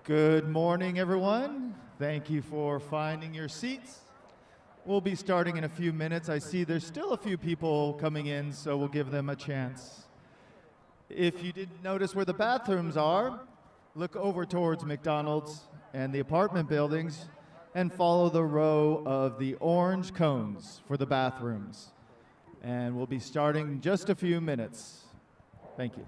Good morning, everyone. Thank you for finding your seats. We'll be starting in a few minutes. I see there's still a few people coming in, so we'll give them a chance. If you didn't notice where the bathrooms are, look over towards McDonald's and the apartment buildings and follow the row of the orange cones for the bathrooms. And we'll be starting in just a few minutes. Thank you.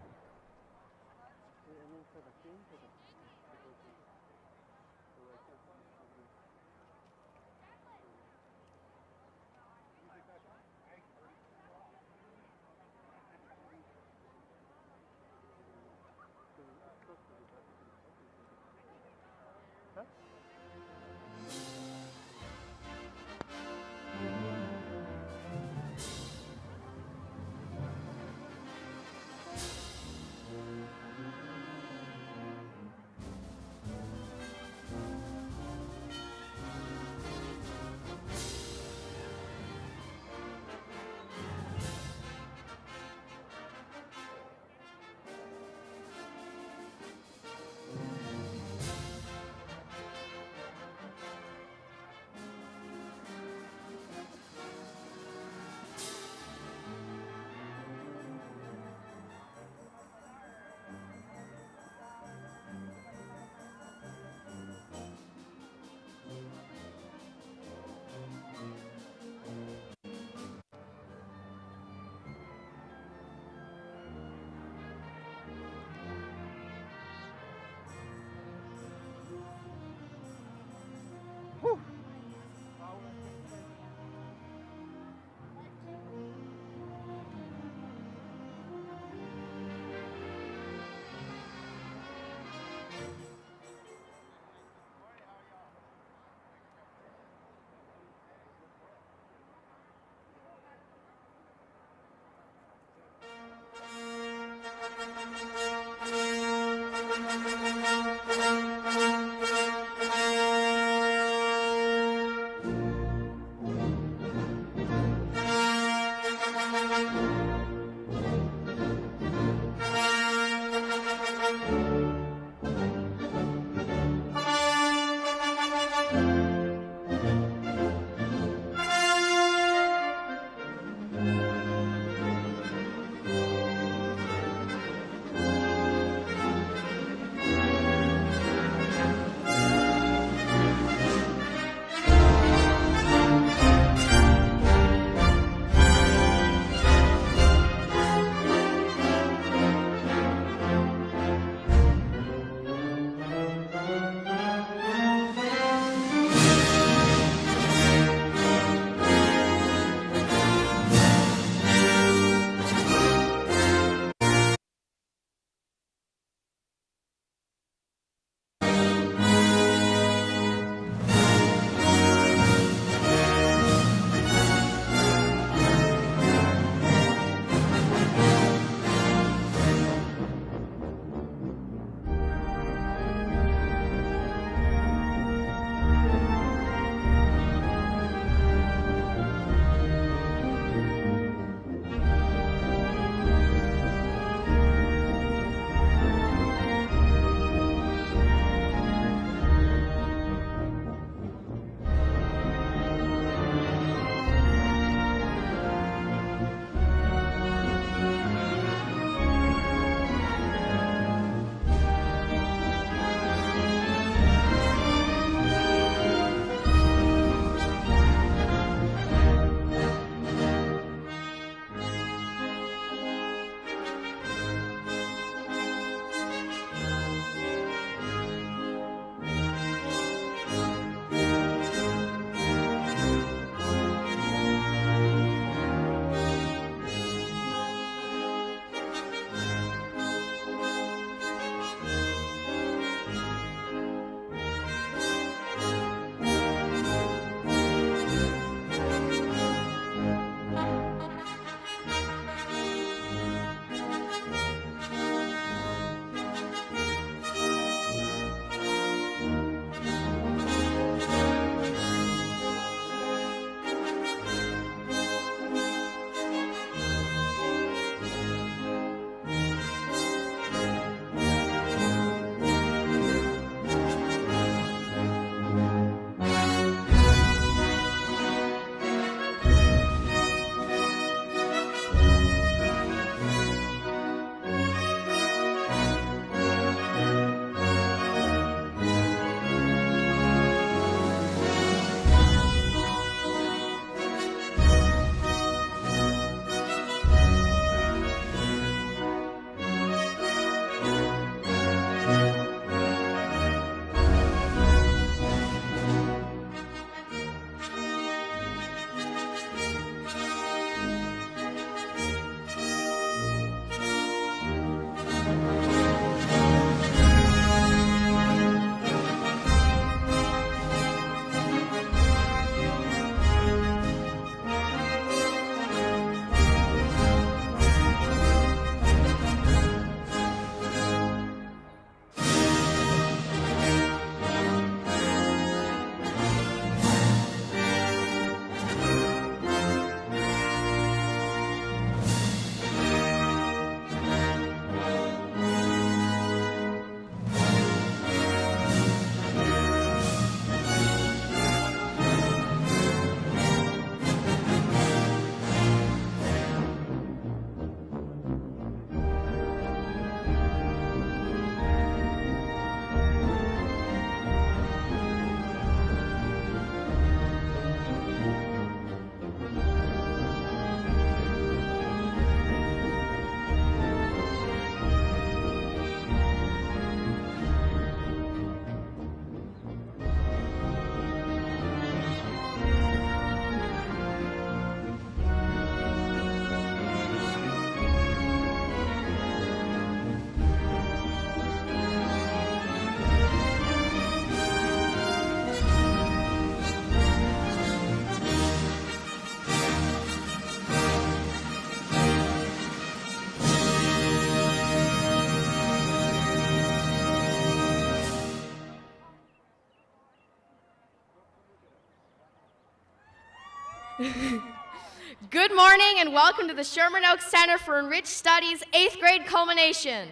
Good morning and welcome to the Sherman Oaks Center for Enriched Studies 8th grade culmination.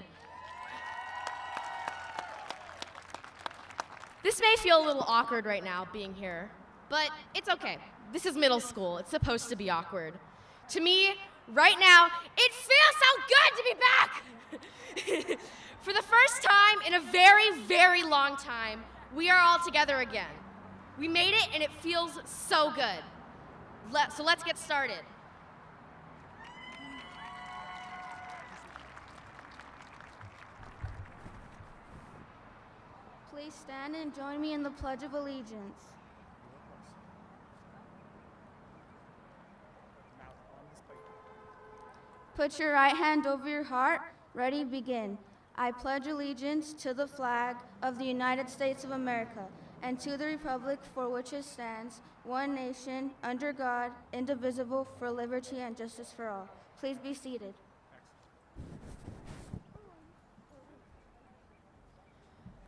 This may feel a little awkward right now being here, but it's okay. This is middle school. It's supposed to be awkward. To me, right now, it feels so good to be back! For the first time in a very, very long time, we are all together again. We made it and it feels so good. So let's get started. Please stand and join me in the Pledge of Allegiance. Put your right hand over your heart. Ready, begin. I pledge allegiance to the flag of the United States of America and to the republic for which it stands, one nation, under God, indivisible, for liberty and justice for all. Please be seated.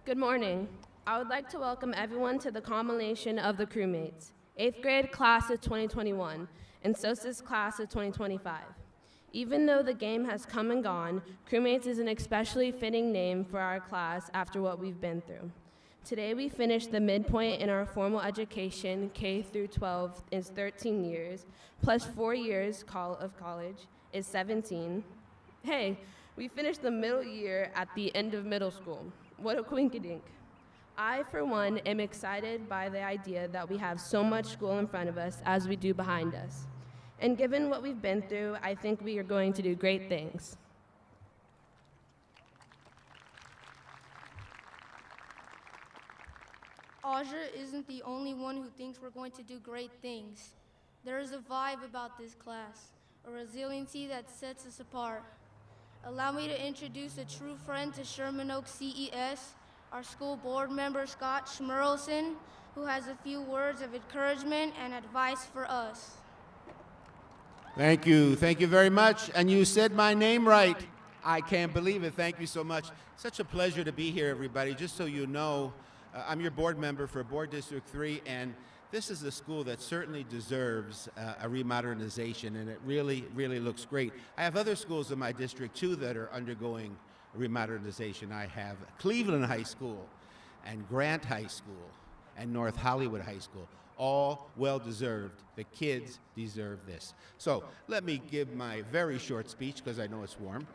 Good morning. I would like to welcome everyone to the culmination of the crewmates, 8th grade class of 2021 and SOSIS class of 2025. Even though the game has come and gone, crewmates is an especially fitting name for our class after what we've been through. Today we finished the midpoint in our formal education, K through 12 is 13 years, plus 4 years of college is 17. Hey, we finished the middle year at the end of middle school. What a quinkydink. I, for one, am excited by the idea that we have so much school in front of us as we do behind us. And given what we've been through, I think we are going to do great things. Aja isn't the only one who thinks we're going to do great things. There is a vibe about this class, a resiliency that sets us apart. Allow me to introduce a true friend to Sherman Oaks CES, our school board member, Scott Schmerlson, who has a few words of encouragement and advice for us. Thank you very much. And you said my name right. I can't believe it. Thank you so much. Such a pleasure to be here, everybody. Just so you know, I'm your board member for Board District 3, and this is a school that certainly deserves a remodernization, and it really, really looks great. I have other schools in my district, too, that are undergoing remodernization. I have Cleveland High School and Grant High School and North Hollywood High School. All well-deserved. The kids deserve this. So let me give my very short speech because I know it's warm.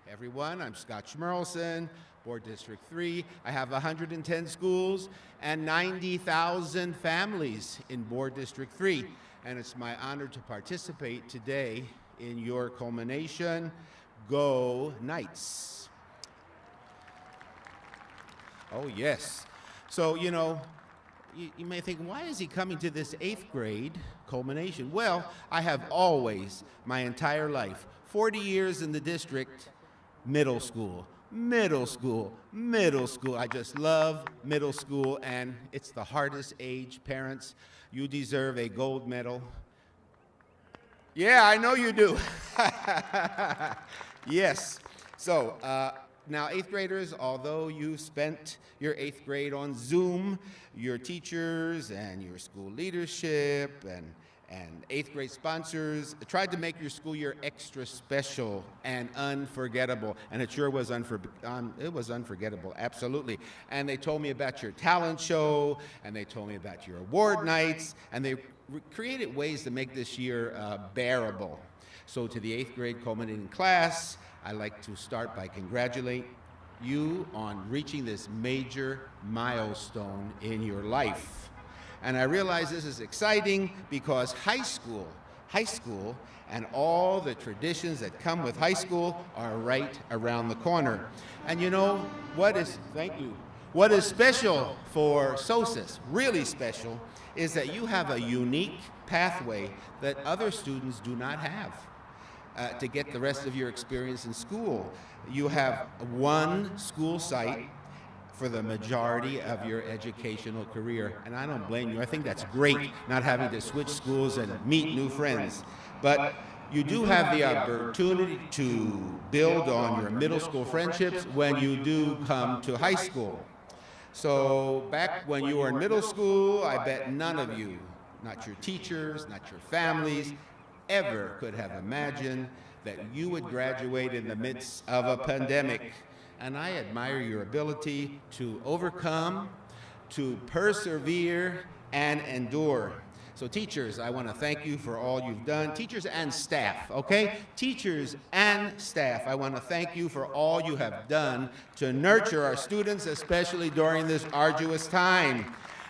Everyone, I'm Scott Schmerlson, Board District 3. I have 110 schools and 90,000 families in Board District 3. And it's my honor to participate today in your culmination. Go Knights. Oh, yes. So, you know, you may think, why is he coming to this 8th grade culmination? Well, I have always, my entire life, 40 years in the district, middle school. I just love middle school, and it's the hardest age. Parents, you deserve a gold medal. Yeah, I know you do. Yes. So, now, 8th graders, although you spent your 8th grade on Zoom, your teachers and your school leadership and 8th grade sponsors tried to make your school year extra special and unforgettable. And it sure was unforgettable, absolutely. And they told me about your talent show, and they told me about your award nights, and they created ways to make this year bearable. So to the 8th grade culminating class, I'd like to start by congratulating you on reaching this major milestone in your life. And I realize this is exciting because high school, and all the traditions that come with high school are right around the corner. And you know, what is special for SOSIS, really special, is that you have a unique pathway that other students do not have. To get the rest of your experience in school. You have one school site for the majority of your educational career, and I don't blame you. I think that's great, not having to switch schools and meet new friends. But you do have the opportunity to build on your middle school friendships when you do come to high school. So back when you were in middle school, I bet none of you not your teachers, not your families, ever could have imagined that you would graduate in the midst of a pandemic. And I admire your ability to overcome, to persevere, and endure. So teachers, I want to thank you for all you've done. Teachers and staff, okay? Teachers and staff, I want to thank you for all you have done to nurture our students, especially during this arduous time.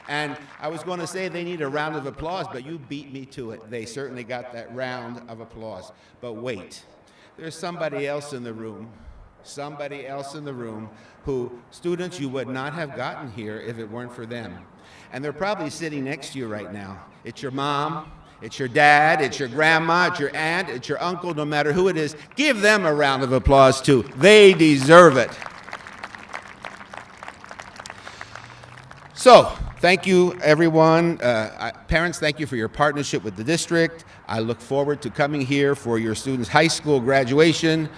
And I was going to say they need a round of applause, but you beat me to it. They certainly got that round of applause. But wait, there's somebody else in the room who, students, you would not have gotten here if it weren't for them. And they're probably sitting next to you right now. It's your mom, it's your dad, it's your grandma, it's your aunt, it's your uncle, no matter who it is. Give them a round of applause too. They deserve it. So, thank you, everyone. Parents, thank you for your partnership with the district. I look forward to coming here for your students' high school graduation.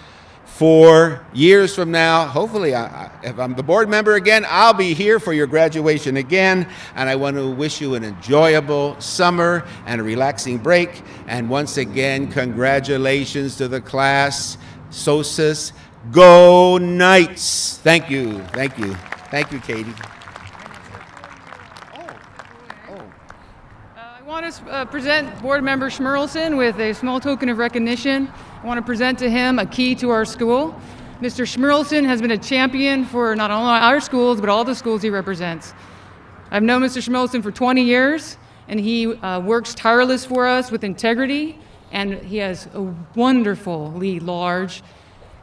4 years from now, hopefully, if I'm the board member again, I'll be here for your graduation again. And I want to wish you an enjoyable summer and a relaxing break. And once again, congratulations to the class. SOSUS, go Knights! Thank you, thank you. Thank you, Katie. I want to present Board Member Schmerlson with a small token of recognition. I want to present to him a key to our school. Mr. Schmerlson has been a champion for not only our schools, but all the schools he represents. I've known Mr. Schmerlson for 20 years, and he works tireless for us with integrity, and he has a wonderfully large,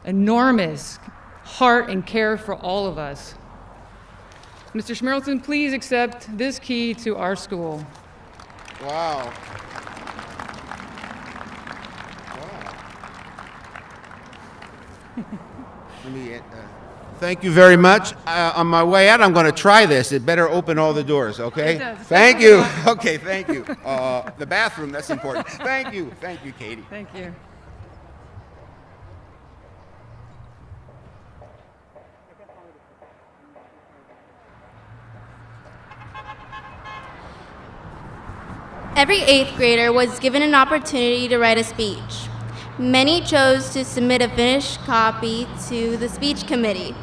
enormous heart and care for all of us. Mr. Schmerlson, please accept this key to our school. Wow. Thank you very much. On my way out, I'm going to try this. It better open all the doors, okay? Thank you. Okay, thank you. The bathroom, that's important. Thank you, Katie. Thank you. Every 8th grader was given an opportunity to write a speech. Many chose to submit a finished copy to the speech committee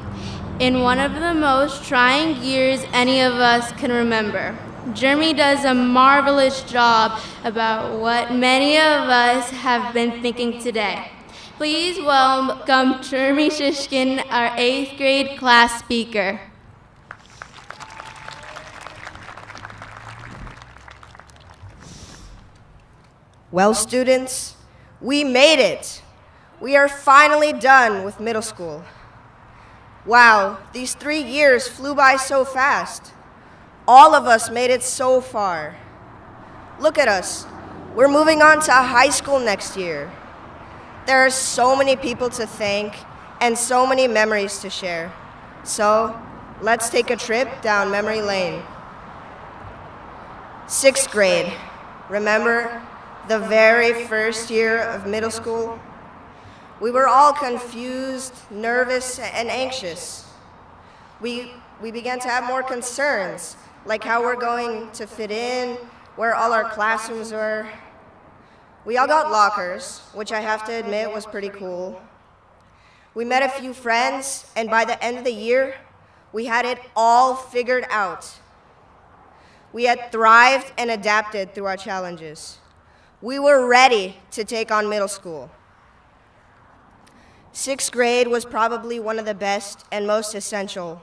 in one of the most trying years any of us can remember. Jeremy does a marvelous job about what many of us have been thinking today. Please welcome Jeremy Shishkin, our 8th grade class speaker. Well, students, we made it. We are finally done with middle school. Wow, these 3 years flew by so fast. All of us made it so far. Look at us. We're moving on to high school next year. There are so many people to thank and so many memories to share. So, let's take a trip down memory lane. 6th grade. Remember the very first year of middle school? We were all confused, nervous, and anxious. We began to have more concerns, like how we're going to fit in, where all our classrooms were. We all got lockers, which I have to admit was pretty cool. We met a few friends, and by the end of the year, we had it all figured out. We had thrived and adapted through our challenges. We were ready to take on middle school. 6th grade was probably one of the best and most essential.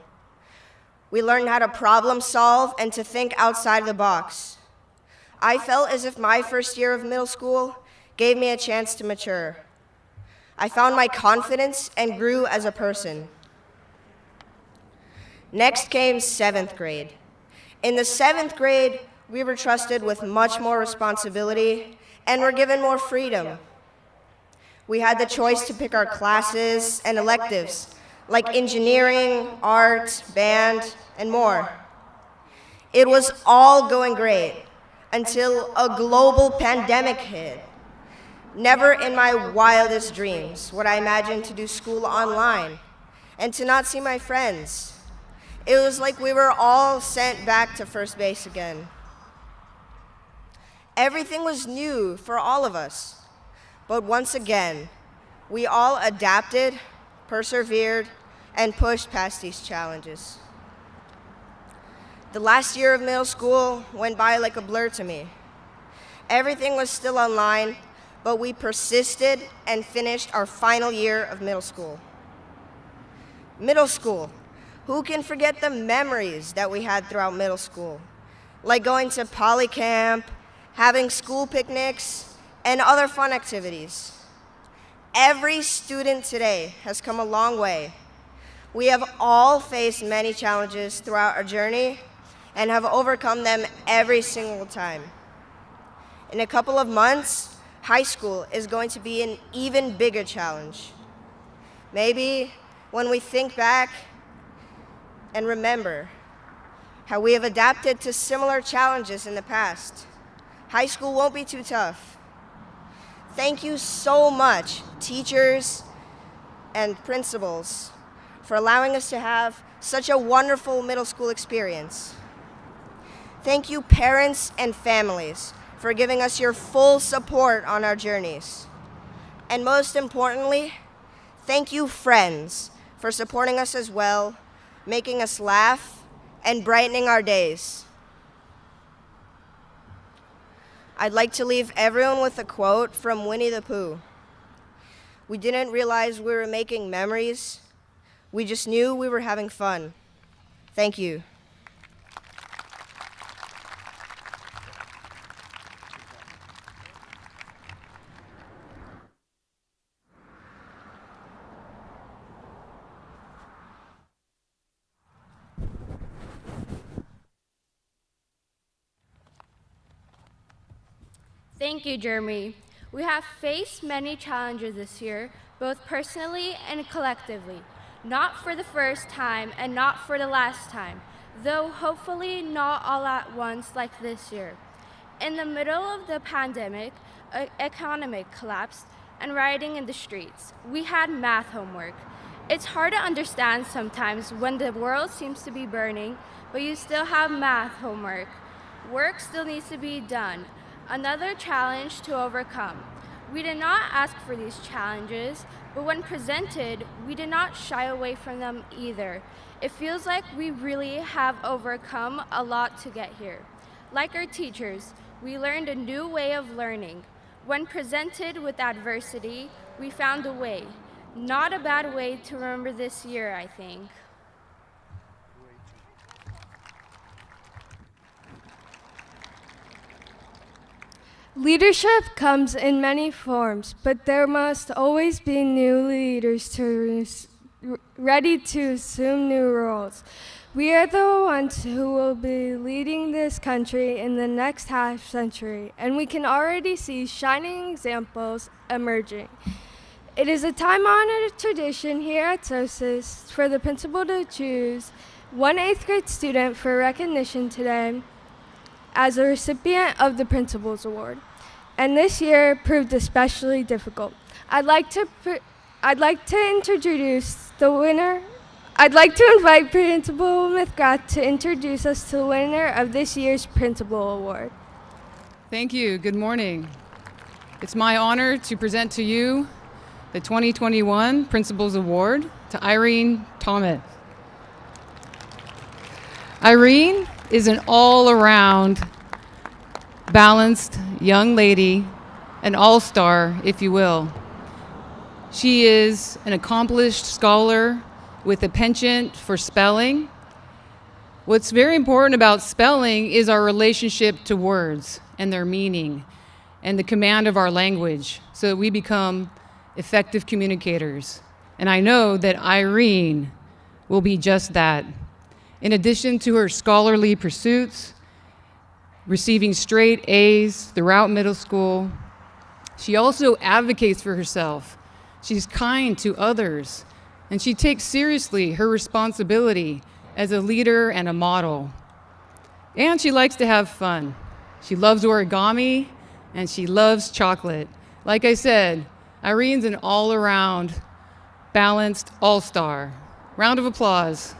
We learned how to problem solve and to think outside the box. I felt as if my first year of middle school gave me a chance to mature. I found my confidence and grew as a person. Next came 7th grade. In the 7th grade, we were trusted with much more responsibility and were given more freedom. We had the choice to pick our classes and electives, like engineering, art, band, and more. It was all going great until a global pandemic hit. Never in my wildest dreams would I imagine to do school online and to not see my friends. It was like we were all sent back to first base again. Everything was new for all of us. But once again, we all adapted, persevered, and pushed past these challenges. The last year of middle school went by like a blur to me. Everything was still online, but we persisted and finished our final year of middle school. Middle school. Who can forget the memories that we had throughout middle school? Like going to poly camp, having school picnics, and other fun activities. Every student today has come a long way. We have all faced many challenges throughout our journey and have overcome them every single time. In a couple of months, high school is going to be an even bigger challenge. Maybe when we think back and remember how we have adapted to similar challenges in the past, high school won't be too tough. Thank you so much, teachers and principals, for allowing us to have such a wonderful middle school experience. Thank you, parents and families, for giving us your full support on our journeys. And most importantly, thank you, friends, for supporting us as well, making us laugh, and brightening our days. I'd like to leave everyone with a quote from Winnie the Pooh. We didn't realize we were making memories. We just knew we were having fun. Thank you. Thank you, Jeremy. We have faced many challenges this year, both personally and collectively. Not for the first time and not for the last time, though hopefully not all at once like this year. In the middle of the pandemic, economic collapse, and rioting in the streets, we had math homework. It's hard to understand sometimes when the world seems to be burning, but you still have math homework. Work still needs to be done. Another challenge to overcome. We did not ask for these challenges, but when presented, we did not shy away from them either. It feels like we really have overcome a lot to get here. Like our teachers, we learned a new way of learning. When presented with adversity, we found a way. Not a bad way to remember this year, I think. Leadership comes in many forms, but there must always be new leaders ready to assume new roles. We are the ones who will be leading this country in the next half century, and we can already see shining examples emerging. It is a time-honored tradition here at SOSIS for the principal to choose one 8th grade student for recognition today as a recipient of the Principal's Award, and this year proved especially difficult. I'd like to introduce the winner. I'd like to invite Principal McGrath to introduce us to the winner of this year's Principal Award. Thank you. Good morning. It's my honor to present to you the 2021 Principal's Award to Irene Thomas. Irene is an all-around balanced young lady, an all-star, if you will. She is an accomplished scholar with a penchant for spelling. What's very important about spelling is our relationship to words and their meaning and the command of our language so that we become effective communicators. And I know that Irene will be just that. In addition to her scholarly pursuits, receiving straight A's throughout middle school, she also advocates for herself. She's kind to others, and she takes seriously her responsibility as a leader and a model. And she likes to have fun. She loves origami, and she loves chocolate. Like I said, Irene's an all-around, balanced all-star. Round of applause.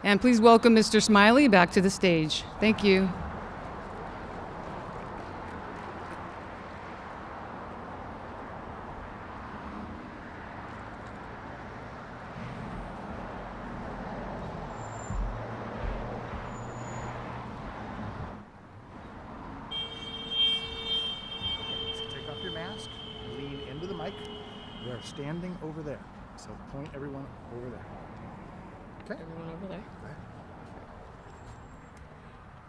And please welcome Mr. Smiley back to the stage. Thank you. Standing over there. So point everyone over there. Okay? Everyone over there. Okay.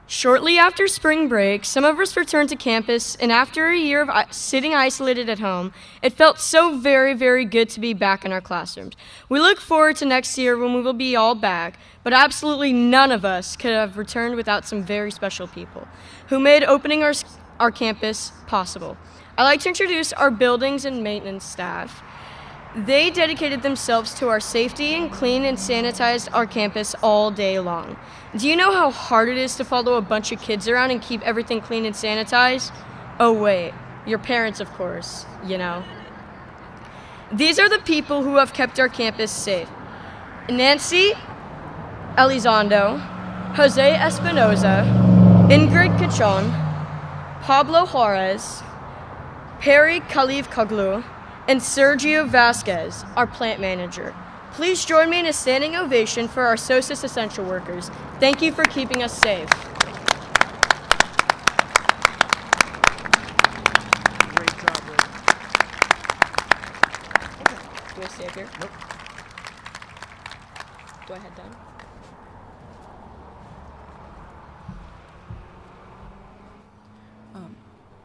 Shortly after spring break, some of us returned to campus, and after a year of sitting isolated at home, it felt so very, very good to be back in our classrooms. We look forward to next year when we will be all back, but absolutely none of us could have returned without some very special people who made opening our campus possible. I'd like to introduce our buildings and maintenance staff. They dedicated themselves to our safety and cleaned and sanitized our campus all day long. Do you know how hard it is to follow a bunch of kids around and keep everything clean and sanitized? Oh wait, your parents, of course, you know. These are the people who have kept our campus safe. Nancy Elizondo, Jose Espinoza, Ingrid Cachon, Pablo Juarez, Perry Khalif-Koglu, and Sergio Vasquez, our plant manager. Please join me in a standing ovation for our SOSIS essential workers. Thank you for keeping us safe. Great job, Ray. Do I stay up here? Nope. Do I head down?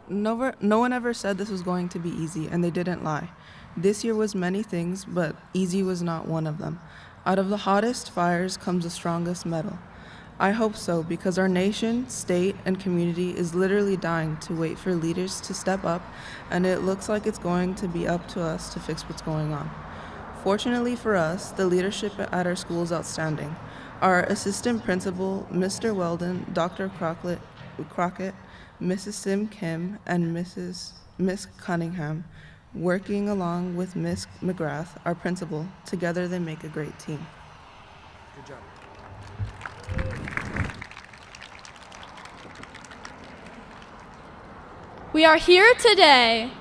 No one ever said this was going to be easy, and they didn't lie. This year was many things, but easy was not one of them. Out of the hottest fires comes the strongest metal. I hope so, because our nation, state, and community is literally dying to wait for leaders to step up, and it looks like it's going to be up to us to fix what's going on. Fortunately for us, the leadership at our school is outstanding. Our assistant principal, Mr. Weldon, Dr. Crockett, Mrs. Sim Kim, and Miss Cunningham, working along with Miss McGrath, our principal. Together they make a great team. Good job. We are here today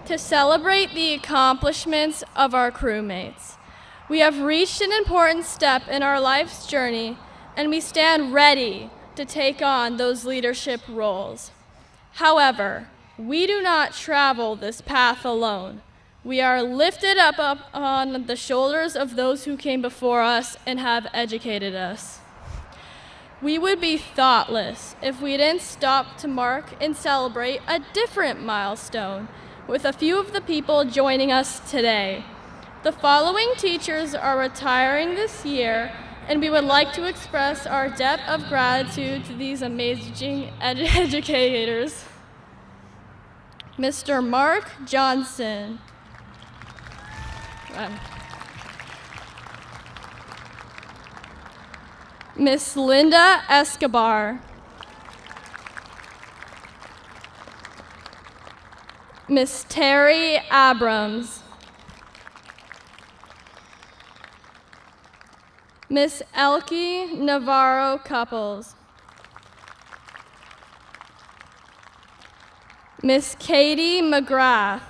to celebrate the accomplishments of our crewmates. We have reached an important step in our life's journey, and we stand ready to take on those leadership roles. However, we do not travel this path alone. We are lifted up on the shoulders of those who came before us and have educated us. We would be thoughtless if we didn't stop to mark and celebrate a different milestone with a few of the people joining us today. The following teachers are retiring this year, and we would like to express our debt of gratitude to these amazing educators. Mr. Mark Johnson. Miss Linda Escobar. Miss Terry Abrams. Miss Elke Navarro Couples. Miss Katie McGrath.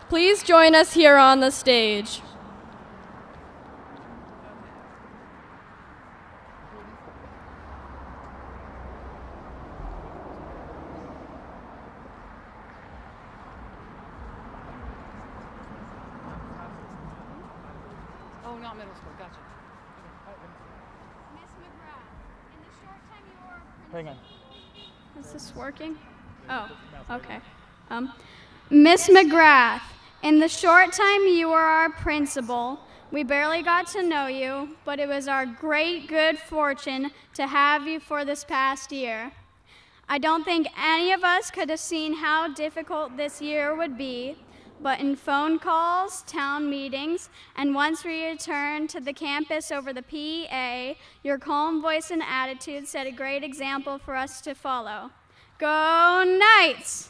Please join us here on the stage. Oh, not middle school. Gotcha. Miss McGrath, in the short time you were Hang on. Is this working? Oh, okay. Miss McGrath, in the short time you were our principal, we barely got to know you, but it was our great good fortune to have you for this past year. I don't think any of us could have seen how difficult this year would be, but in phone calls, town meetings, and once we returned to the campus over the PA, your calm voice and attitude set a great example for us to follow. Go Knights!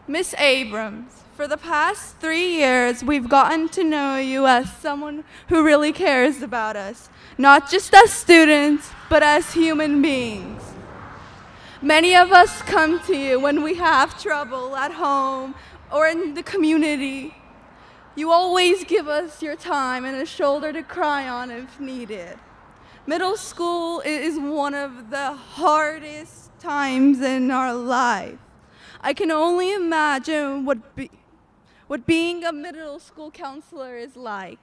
Miss Abrams, for the past 3 years, we've gotten to know you as someone who really cares about us, not just as students, but as human beings. Many of us come to you when we have trouble at home or in the community. You always give us your time and a shoulder to cry on if needed. Middle school is one of the hardest times in our life. I can only imagine what being a middle school counselor is like.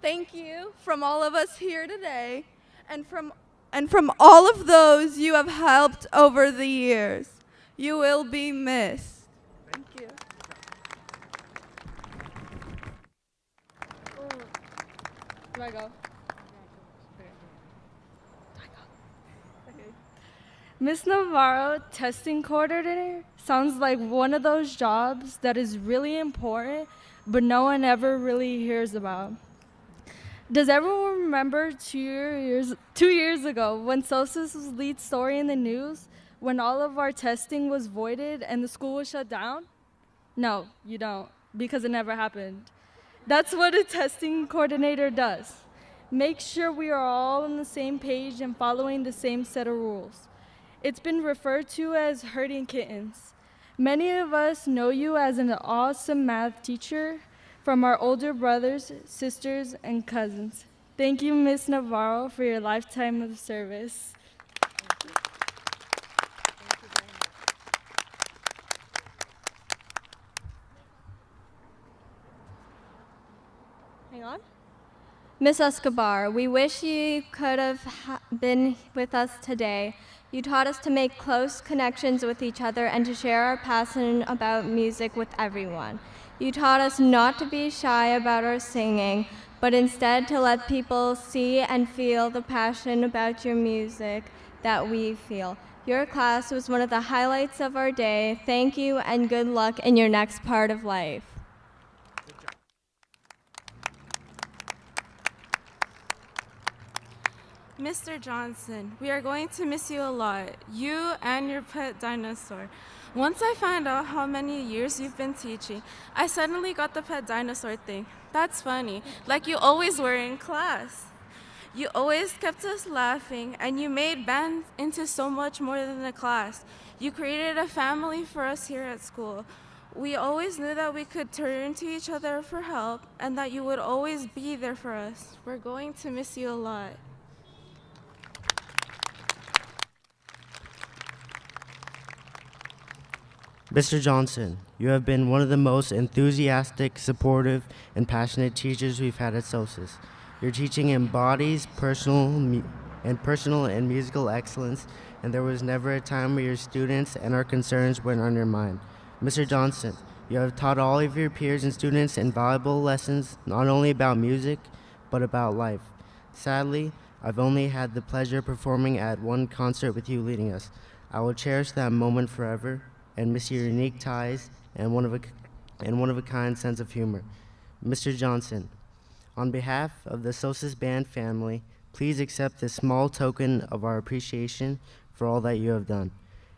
Thank you from all of us here today and from all of those you have helped over the years. You will be missed. Thank you. Do I go? Miss Navarro, testing coordinator, sounds like one of those jobs that is really important, but no one ever really hears about. Does everyone remember 2 years ago when SOSIS was lead story in the news, when all of our testing was voided and the school was shut down? No, you don't, because it never happened. That's what a testing coordinator does. Make sure we are all on the same page and following the same set of rules. It's been referred to as herding kittens. Many of us know you as an awesome math teacher from our older brothers, sisters, and cousins. Thank you, Ms. Navarro, for your lifetime of service. Hang on. Miss Escobar, we wish you could have been with us today. You taught us to make close connections with each other and to share our passion about music with everyone. You taught us not to be shy about our singing, but instead to let people see and feel the passion about your music that we feel. Your class was one of the highlights of our day. Thank you and good luck in your next part of life. Mr. Johnson, we are going to miss you a lot, you and your pet dinosaur. Once I found out how many years you've been teaching, I suddenly got the pet dinosaur thing. That's funny, like you always were in class. You always kept us laughing, and you made band into so much more than a class. You created a family for us here at school. We always knew that we could turn to each other for help, and that you would always be there for us. We're going to miss you a lot. Mr. Johnson, you have been one of the most enthusiastic, supportive, and passionate teachers we've had at SOSIS. Your teaching embodies personal and musical excellence, and there was never a time where your students and our concerns weren't on your mind. Mr. Johnson, you have taught all of your peers and students invaluable lessons, not only about music, but about life. Sadly, I've only had the pleasure of performing at one concert with you leading us. I will cherish that moment forever and miss your unique ties and one-of-a-kind sense of humor. Mr. Johnson, on behalf of the SOSIS Band family, please accept this small token of our appreciation for all that you have done.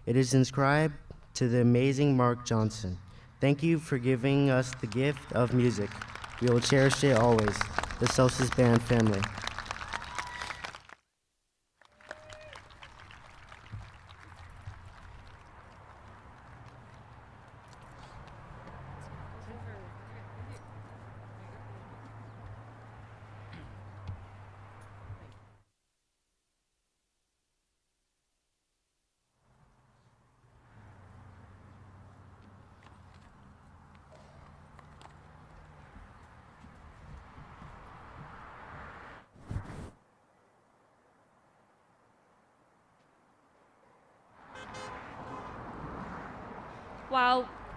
It is inscribed to the amazing Mark Johnson. Thank you for giving us the gift of music. We will cherish it always, the SOSIS Band family.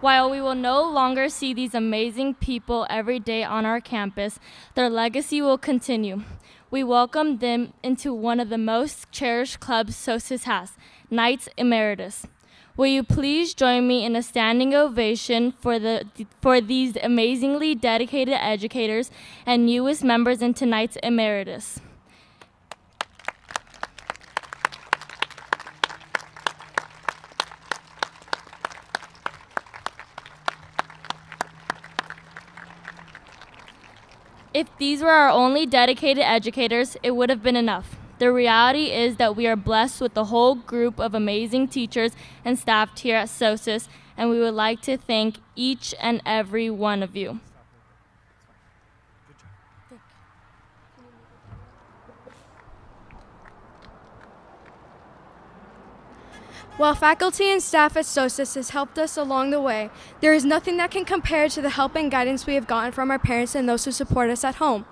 While we will no longer see these amazing people every day on our campus, their legacy will continue. We welcome them into one of the most cherished clubs SOSIS has, Knights Emeritus. Will you please join me in a standing ovation for these amazingly dedicated educators and newest members into Knights Emeritus? If these were our only dedicated educators, it would have been enough. The reality is that we are blessed with a whole group of amazing teachers and staff here at SOSUS, and we would like to thank each and every one of you. While faculty and staff at SOSUS has helped us along the way, there is nothing that can compare to the help and guidance we have gotten from our parents and those who support us at home.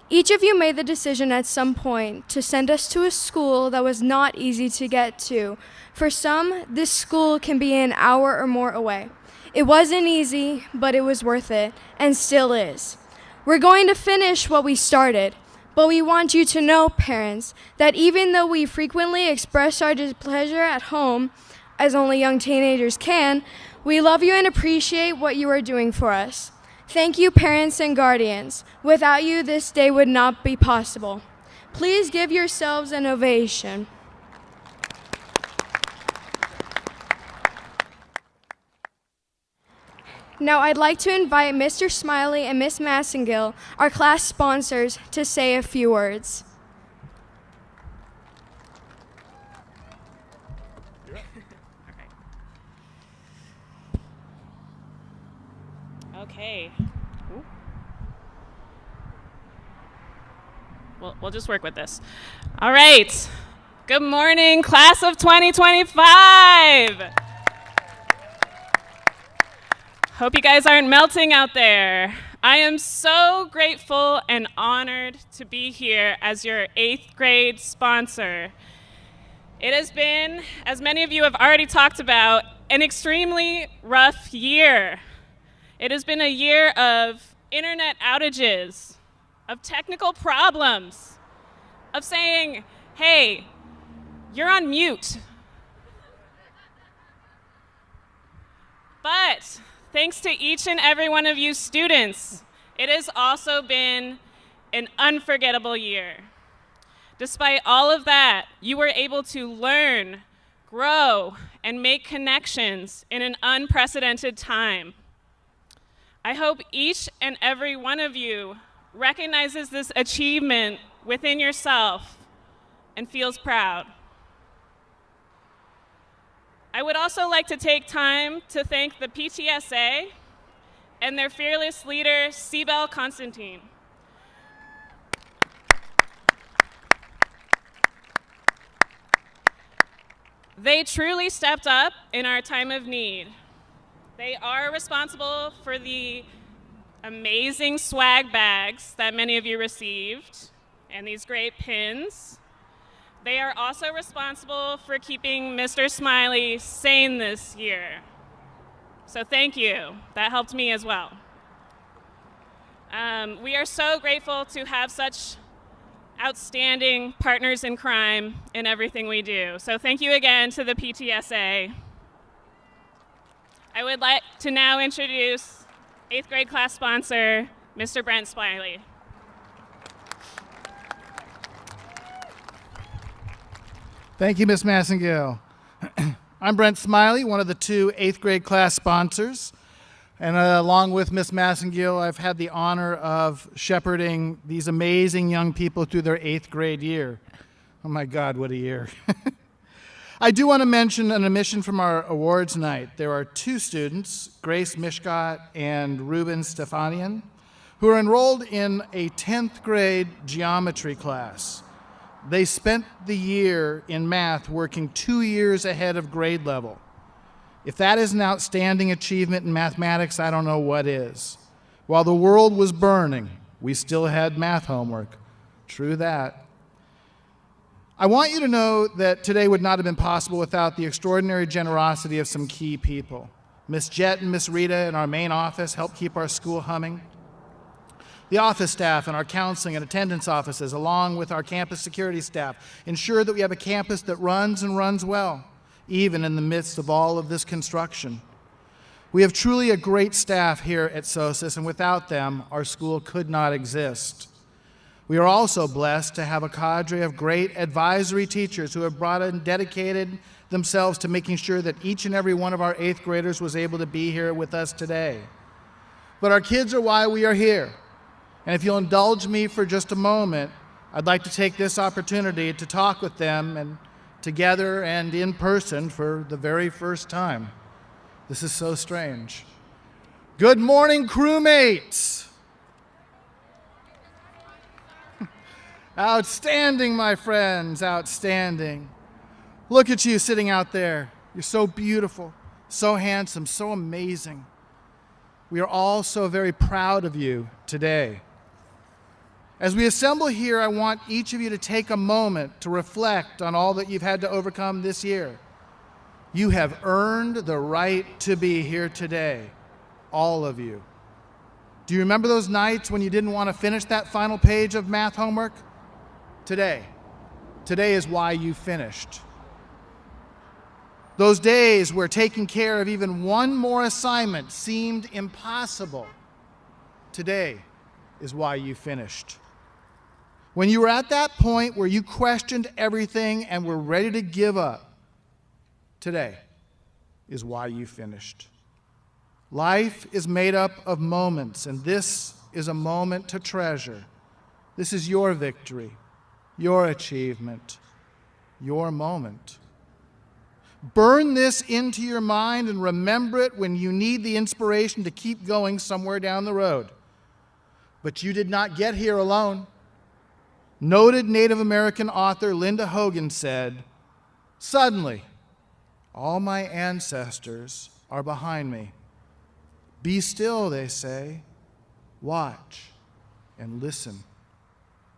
Each of you made the decision at some point to send us to a school that was not easy to get to. For some, this school can be an hour or more away. It wasn't easy, but it was worth it, and still is. We're going to finish what we started, but we want you to know, parents, that even though we frequently express our displeasure at home, as only young teenagers can, we love you and appreciate what you are doing for us. Thank you, parents and guardians. Without you, this day would not be possible. Please give yourselves an ovation. Now I'd like to invite Mr. Smiley and Miss Massengill, our class sponsors, to say a few words. Okay. Ooh. We'll just work with this. All right. Good morning, class of 2025. Hope you guys aren't melting out there. I am so grateful and honored to be here as your 8th grade sponsor. It has been, as many of you have already talked about, an extremely rough year. It has been a year of internet outages, of technical problems, of saying, hey, you're on mute. But thanks to each and every one of you students, it has also been an unforgettable year. Despite all of that, you were able to learn, grow, and make connections in an unprecedented time. I hope each and every one of you recognizes this achievement within yourself and feels proud. I would also like to take time to thank the PTSA and their fearless leader, Sibel Constantine. They truly stepped up in our time of need. They are responsible for the amazing swag bags that many of you received and these great pins. They are also responsible for keeping Mr. Smiley sane this year. So thank you. That helped me as well. We are so grateful to have such outstanding partners in crime in everything we do. So thank you again to the PTSA. I would like to now introduce 8th grade class sponsor, Mr. Brent Smiley. Thank you, Ms. Massengill. I'm Brent Smiley, one of the 2 8th grade class sponsors. And along with Ms. Massengill, I've had the honor of shepherding these amazing young people through their 8th grade year. Oh my God, what a year. I do want to mention an omission from our awards night. There are 2 students, Grace Mishkot and Ruben Stefanian, who are enrolled in a 10th grade geometry class. They spent the year in math working 2 years ahead of grade level. If that is an outstanding achievement in mathematics, I don't know what is. While the world was burning, we still had math homework. True that. I want you to know that today would not have been possible without the extraordinary generosity of some key people. Miss Jet and Miss Rita in our main office help keep our school humming. The office staff and our counseling and attendance offices, along with our campus security staff, ensure that we have a campus that runs and runs well, even in the midst of all of this construction. We have truly a great staff here at SOSUS, and without them, our school could not exist. We are also blessed to have a cadre of great advisory teachers who have brought and dedicated themselves to making sure that each and every one of our 8th graders was able to be here with us today. But our kids are why we are here. And if you'll indulge me for just a moment, I'd like to take this opportunity to talk with them and together and in person for the very first time. This is so strange. Good morning, crewmates. Outstanding, my friends, outstanding. Look at you sitting out there. You're so beautiful, so handsome, so amazing. We are all so very proud of you today. As we assemble here, I want each of you to take a moment to reflect on all that you've had to overcome this year. You have earned the right to be here today, all of you. Do you remember those nights when you didn't want to finish that final page of math homework? Today is why you finished. Those days where taking care of even one more assignment seemed impossible. Today is why you finished. When you were at that point where you questioned everything and were ready to give up, today is why you finished. Life is made up of moments, and this is a moment to treasure. This is your victory, your achievement, your moment. Burn this into your mind and remember it when you need the inspiration to keep going somewhere down the road. But you did not get here alone. Noted Native American author Linda Hogan said, "Suddenly, all my ancestors are behind me. Be still," they say. "Watch and listen.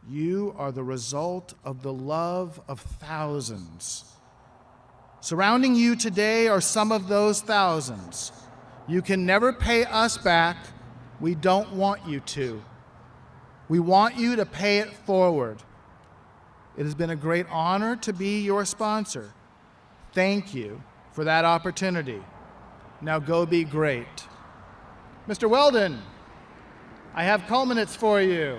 You are the result of the love of thousands. Surrounding you today are some of those thousands. You can never pay us back. We don't want you to. We want you to pay it forward. It has been a great honor to be your sponsor. Thank you for that opportunity. Now go be great." Mr. Weldon, I have culminates for you.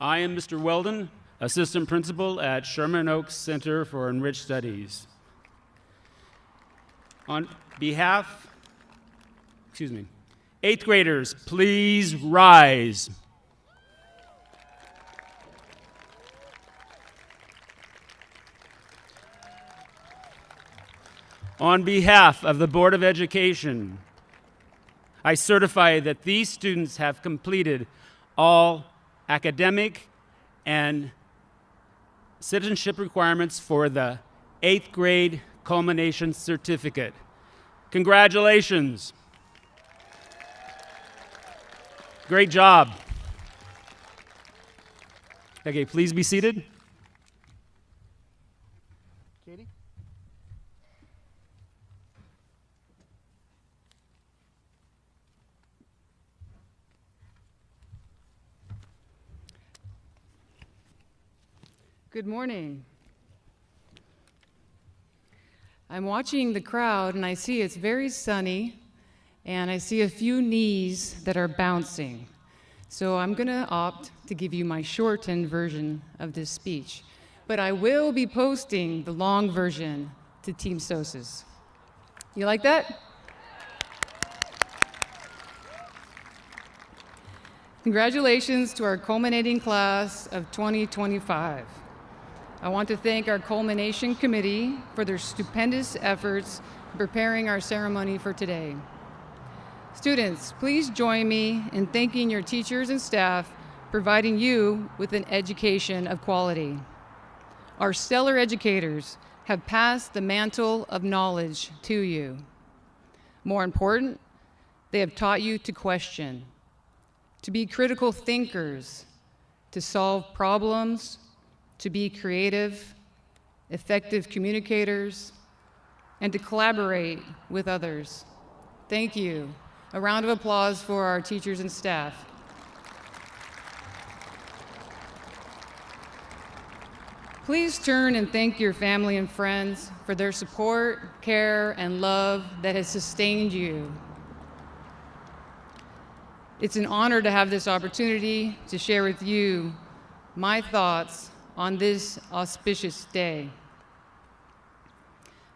I am Mr. Weldon, Assistant Principal at Sherman Oaks Center for Enriched Studies. On behalf, eighth graders, please rise. On behalf of the Board of Education, I certify that these students have completed all academic and citizenship requirements for the 8th grade culmination certificate. Congratulations. Great job. Okay, please be seated. Katie? Good morning. I'm watching the crowd and I see it's very sunny and I see a few knees that are bouncing. So I'm gonna opt to give you my shortened version of this speech, but I will be posting the long version to Team SOSIS. You like that? Congratulations to our culminating class of 2025. I want to thank our culmination committee for their stupendous efforts in preparing our ceremony for today. Students, please join me in thanking your teachers and staff, providing you with an education of quality. Our stellar educators have passed the mantle of knowledge to you. More important, they have taught you to question, to be critical thinkers, to solve problems, to be creative, effective communicators, and to collaborate with others. Thank you. A round of applause for our teachers and staff. Please turn and thank your family and friends for their support, care, and love that has sustained you. It's an honor to have this opportunity to share with you my thoughts on this auspicious day.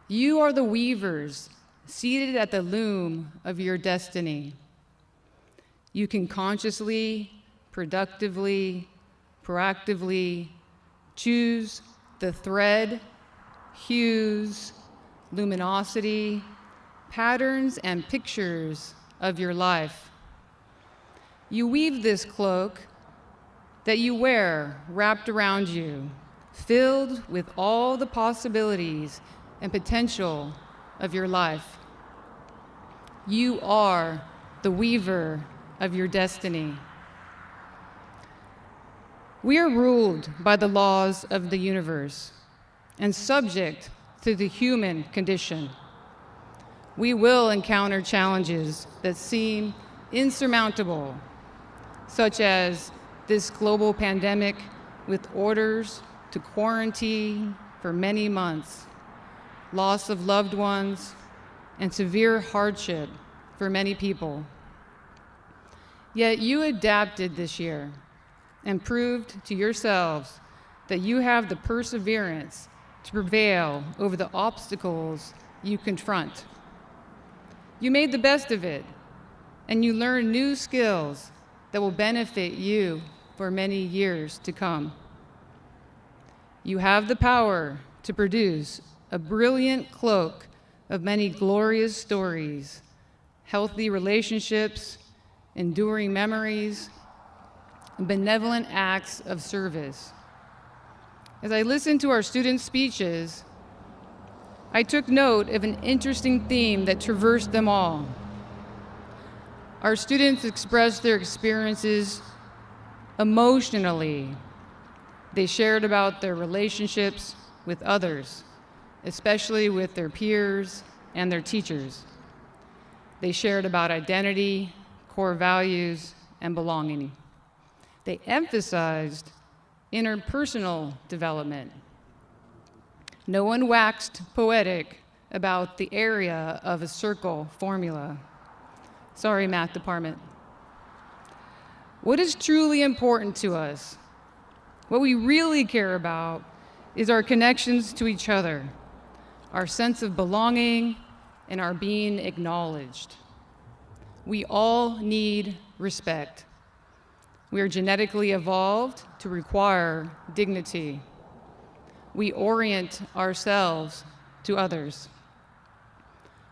You are the weavers seated at the loom of your destiny. You can consciously, productively, proactively choose the thread, hues, luminosity, patterns, and pictures of your life. You weave this cloak that you wear wrapped around you, filled with all the possibilities and potential of your life. You are the weaver of your destiny. We are ruled by the laws of the universe and subject to the human condition. We will encounter challenges that seem insurmountable, such as this global pandemic with orders to quarantine for many months, loss of loved ones, and severe hardship for many people. Yet you adapted this year and proved to yourselves that you have the perseverance to prevail over the obstacles you confront. You made the best of it, and you learned new skills that will benefit you for many years to come. You have the power to produce a brilliant cloak of many glorious stories, healthy relationships, enduring memories, and benevolent acts of service. As I listened to our students' speeches, I took note of an interesting theme that traversed them all. Our students expressed their experiences emotionally. They shared about their relationships with others, especially with their peers and their teachers. They shared about identity, core values, and belonging. They emphasized interpersonal development. No one waxed poetic about the area of a circle formula. Sorry, math department. What is truly important to us, what we really care about, is our connections to each other, our sense of belonging, and our being acknowledged. We all need respect. We are genetically evolved to require dignity. We orient ourselves to others.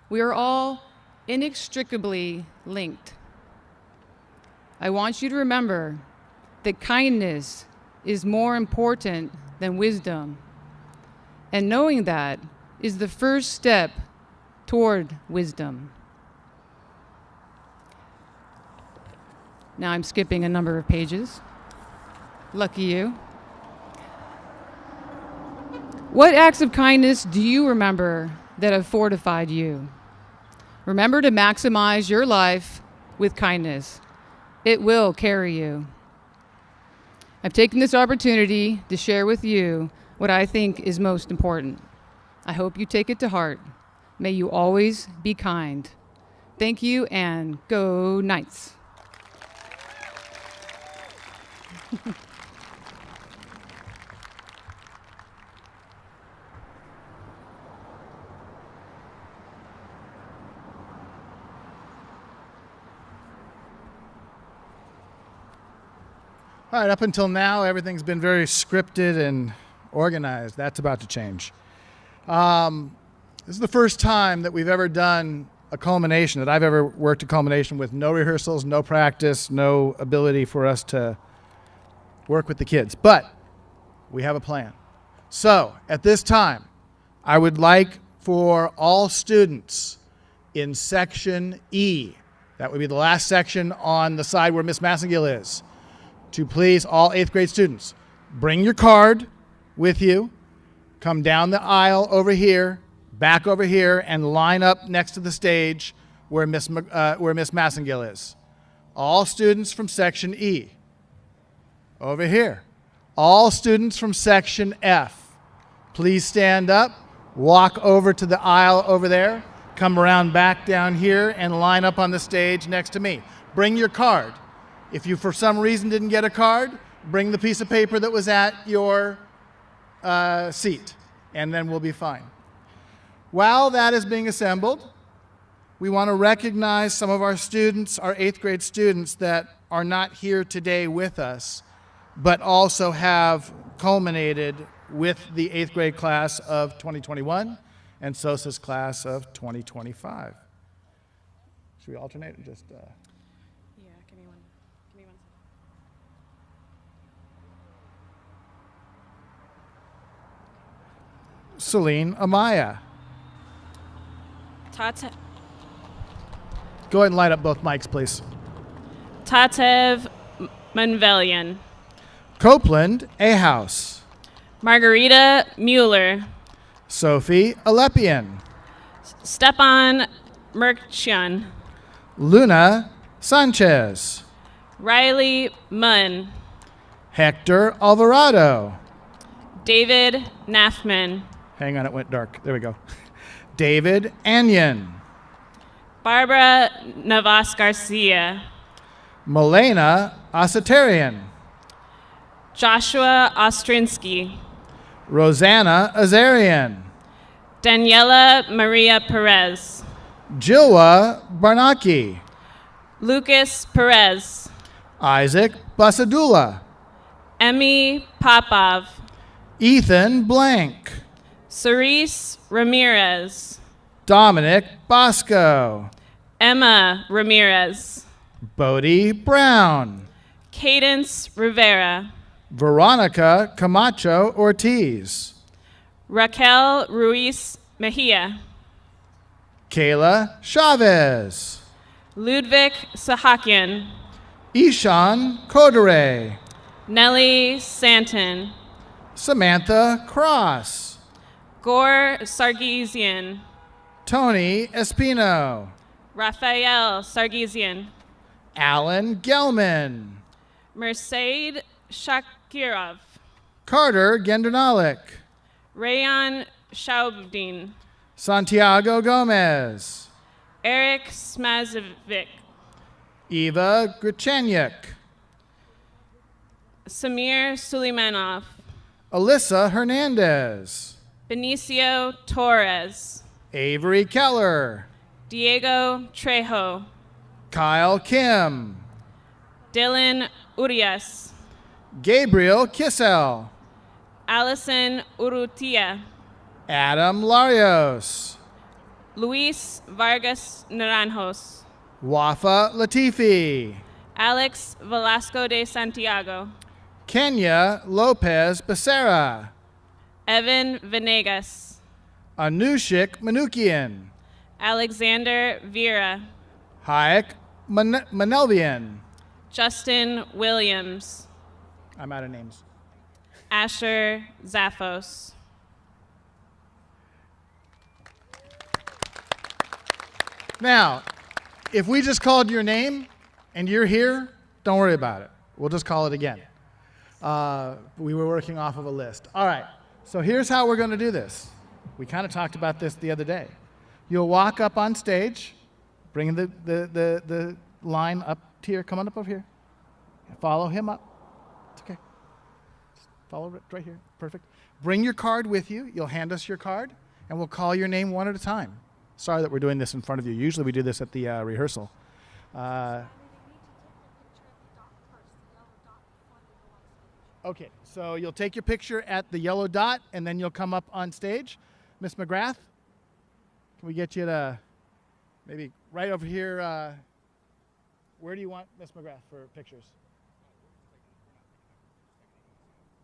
We are all inextricably linked. I want you to remember that kindness is more important than wisdom, and knowing that is the first step toward wisdom. Now I'm skipping a number of pages. Lucky you. What acts of kindness do you remember that have fortified you? Remember to maximize your life with kindness. It will carry you. I've taken this opportunity to share with you what I think is most important. I hope you take it to heart. May you always be kind. Thank you, and go Knights. All right, up until now, everything's been very scripted and organized. That's about to change. This is the first time that we've ever done a culmination, that I've ever worked a culmination with no rehearsals, no practice, no ability for us to work with the kids. But we have a plan. So at this time, I would like for all students in section E, that would be the last section on the side where Miss Massengill is, to please, all 8th grade students, bring your card with you, come down the aisle over here, back over here, and line up next to the stage where Miss Massengill is. All students from section E, over here. All students from section F, please stand up, walk over to the aisle over there, come around back down here, and line up on the stage next to me. Bring your card. If you for some reason didn't get a card, bring the piece of paper that was at your seat, and then we'll be fine. While that is being assembled, we want to recognize some of our students, our 8th grade students that are not here today with us, but also have culminated with the 8th grade class of 2021 and SOSA's class of 2025. Should we alternate or just... Yeah, give me one second. Celine Amaya. Go ahead and light up both mics, please. Tatev Manvelian. Copeland Ahaus. Margarita Mueller. Sophie Alepian. Stepan Merchian. Luna Sanchez. Riley Munn. Hector Alvarado. David Naffman. Hang on, it went dark. There we go. David Anyon. Barbara Navas Garcia. Milena Asatarian. Joshua Ostrinsky. Rosanna Azarian. Daniela Maria Perez. Jilwa Barnaki. Lucas Perez. Isaac Basadula. Emmy Popov. Ethan Blank. Cerise Ramirez. Dominic Bosco. Emma Ramirez. Bodie Brown. Cadence Rivera. Veronica Camacho Ortiz. Raquel Ruiz Mejia. Kayla Chavez. Ludwig Sahakian. Ishan Kodere. Nellie Santon. Samantha Cross. Gore Sargisian. Tony Espino. Raphael Sargisian. Alan Gelman. Mercedes Shakirov. Carter Gendernalik. Rayon Shaubdin. Santiago Gomez. Eric Smazovic. Eva Grichenyuk. Samir Suleimanov. Alyssa Hernandez. Benicio Torres. Avery Keller. Diego Trejo. Kyle Kim. Dylan Urias. Gabriel Kissel. Allison Urrutia. Adam Larios. Luis Vargas Naranjos. Wafa Latifi. Alex Velasco de Santiago. Kenya Lopez Becerra. Evan Venegas. Anushik Manukian. Alexander Vera. Hayek Manelvian. Justin Williams. I'm out of names. Asher Zaphos. Now, if we just called your name and you're here, don't worry about it. We'll just call it again. We were working off of a list. All right, so here's how we're going to do this. We kind of talked about this the other day. You'll walk up on stage, bring the line up to here. Come on up over here. Follow him up. It's okay. Just follow it right here. Perfect. Bring your card with you. You'll hand us your card, and we'll call your name one at a time. Sorry that we're doing this in front of you. Usually we do this at the rehearsal. Okay, so you'll take your picture at the yellow dot, and then you'll come up on stage. Miss McGrath, can we get you to maybe right over here? Where do you want Miss McGrath for pictures?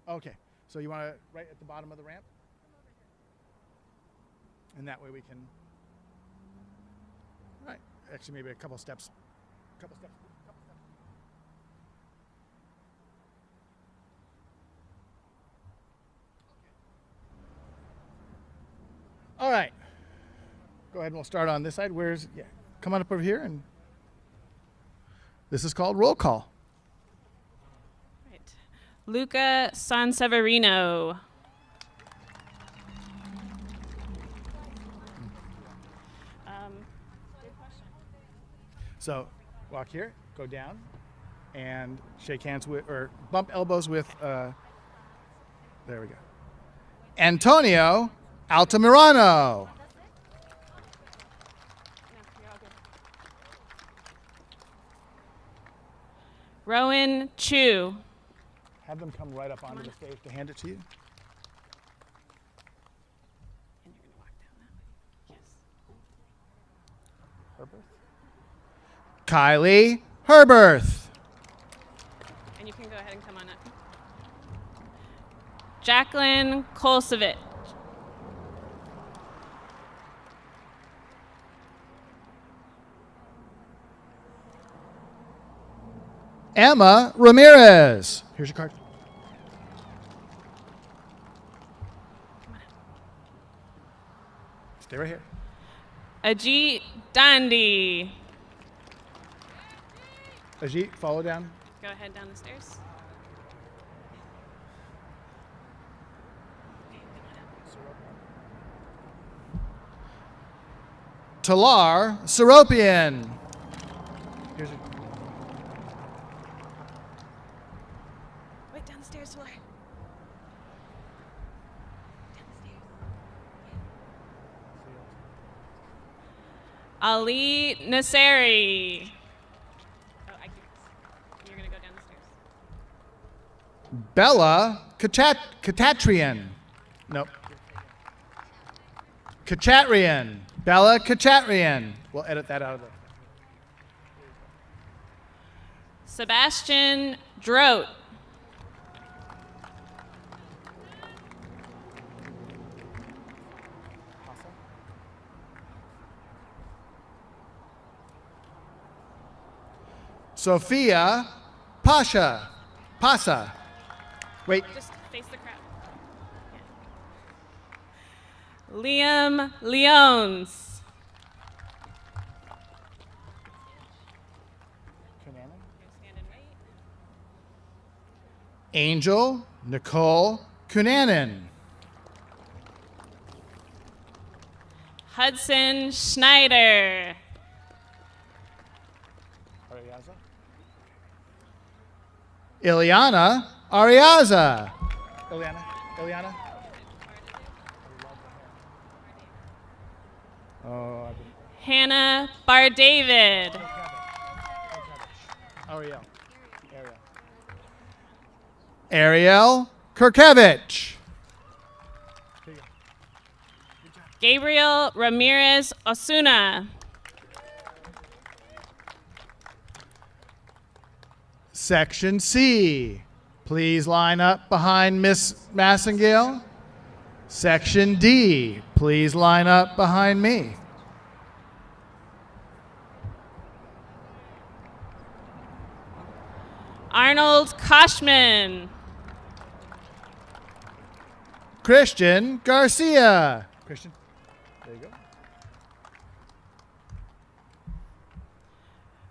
Okay, so you want to right at the bottom of the ramp? And that way we can... Right, actually maybe a couple steps. All right. Go ahead and we'll start on this side. Come on up over here, and this is called roll call. Right. Luca Sanseverino. So walk here, go down, and shake hands with, or bump elbows with, there we go. Antonio Altamirano. Rowan Chu. Have them come right up onto the stage to hand it to you. Kylie Herberth. And you can go ahead and come on up. Jacqueline Kolsevich. Emma Ramirez. Here's your card. Stay right here. Ajit Dandi. Ajit, follow down. Go ahead down the stairs. Talar Seropian. Here's your... Wait, down the stairs, Talar. Ali Nasseri. Oh, you're going to go down the stairs. Bella Kachatrian. Nope. Kachatrian. Bella Kachatrian. We'll edit that out of there. Sebastian Drote. Sophia Pasa. Wait. Just face the crowd. Yeah. Liam Leones. Angel Nicole Cunanan. Hudson Schneider. Ileana Ariaza. Ileana. Oh, Hannah Bardavid. Ariel Kirkevich. Gabriel Ramirez Osuna. Section C. Please line up behind Miss Massengale. Section D. Please line up behind me. Arnold Koshman. Christian Garcia. Christian, there you go.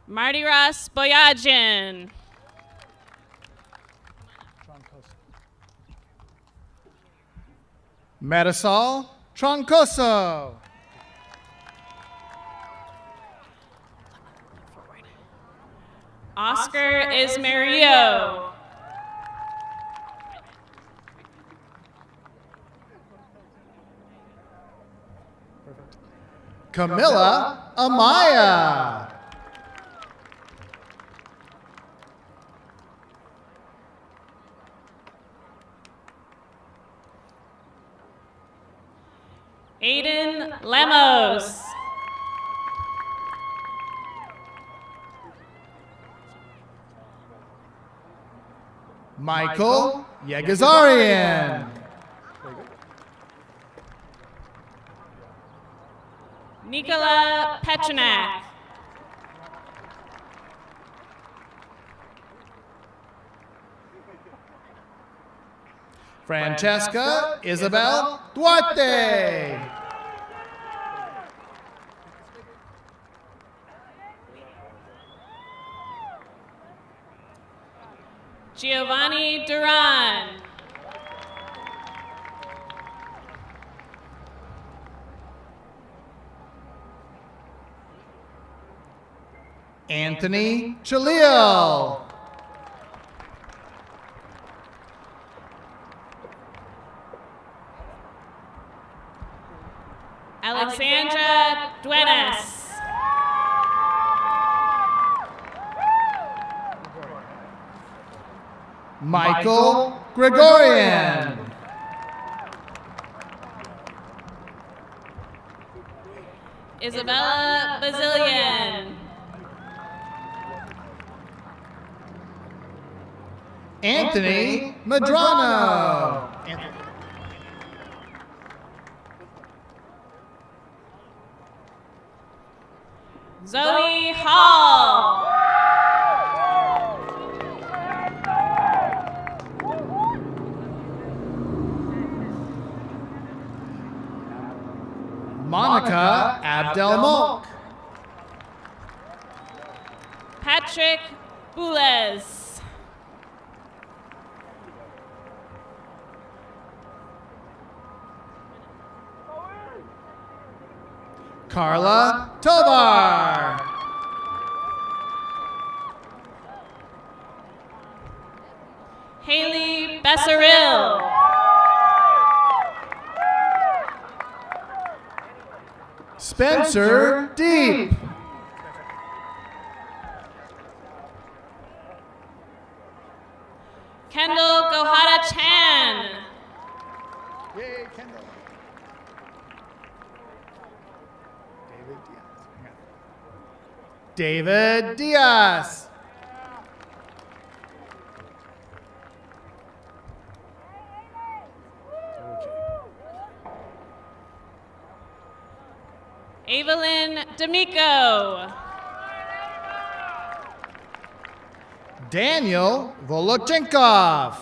Marty Ross Boyajin. Marisol Troncoso. Oscar Ismario. Camilla Amaya. Aiden Lemos. Michael Yegazarian. Nikola Petronak. Francesca Isabel Duarte. Giovanni Duran. Anthony Chalil. Alexandra Duenas. Michael Gregorian. Isabella Bazillion. Anthony Madrano. Zoe Hall. Monica Abdelmolk. Patrick Boulez. Carla Tovar. Haley Bessaril. Spencer Deep. Kendall Gohara Chan. Yay, Kendall. David Diaz. Evelyn D'Amico. Daniel Volochenkov.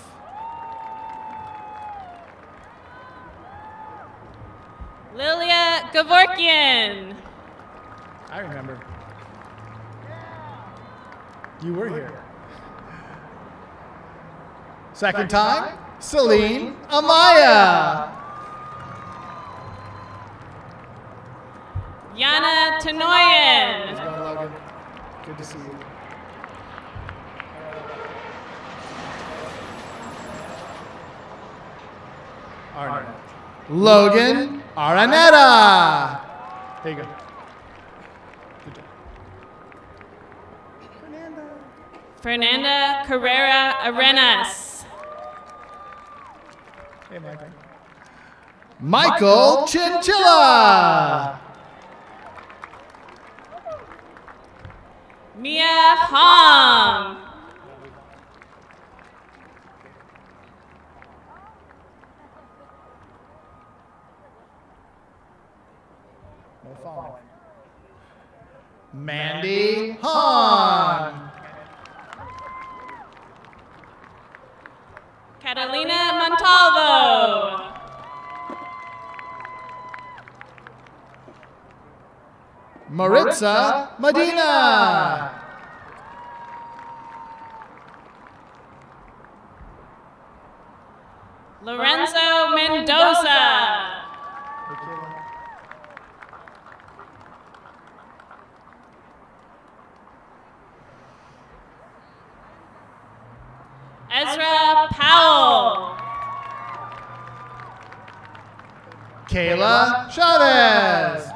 Lilia Gavorkian. I remember. You were here. Second time, Celine Amaya. Yana Tenoyen. How's it going, Logan? Good to see you. Arnett. Logan Araneta. There you go. Good job. Fernanda Carrera Arenas. Hey, Michael. Michael Chinchilla. Mia Hong. No falling. Mandy Hahn. Catalina Montalvo. Maritza Medina. Lorenzo Mendoza. Ezra Powell. Kayla Chavez.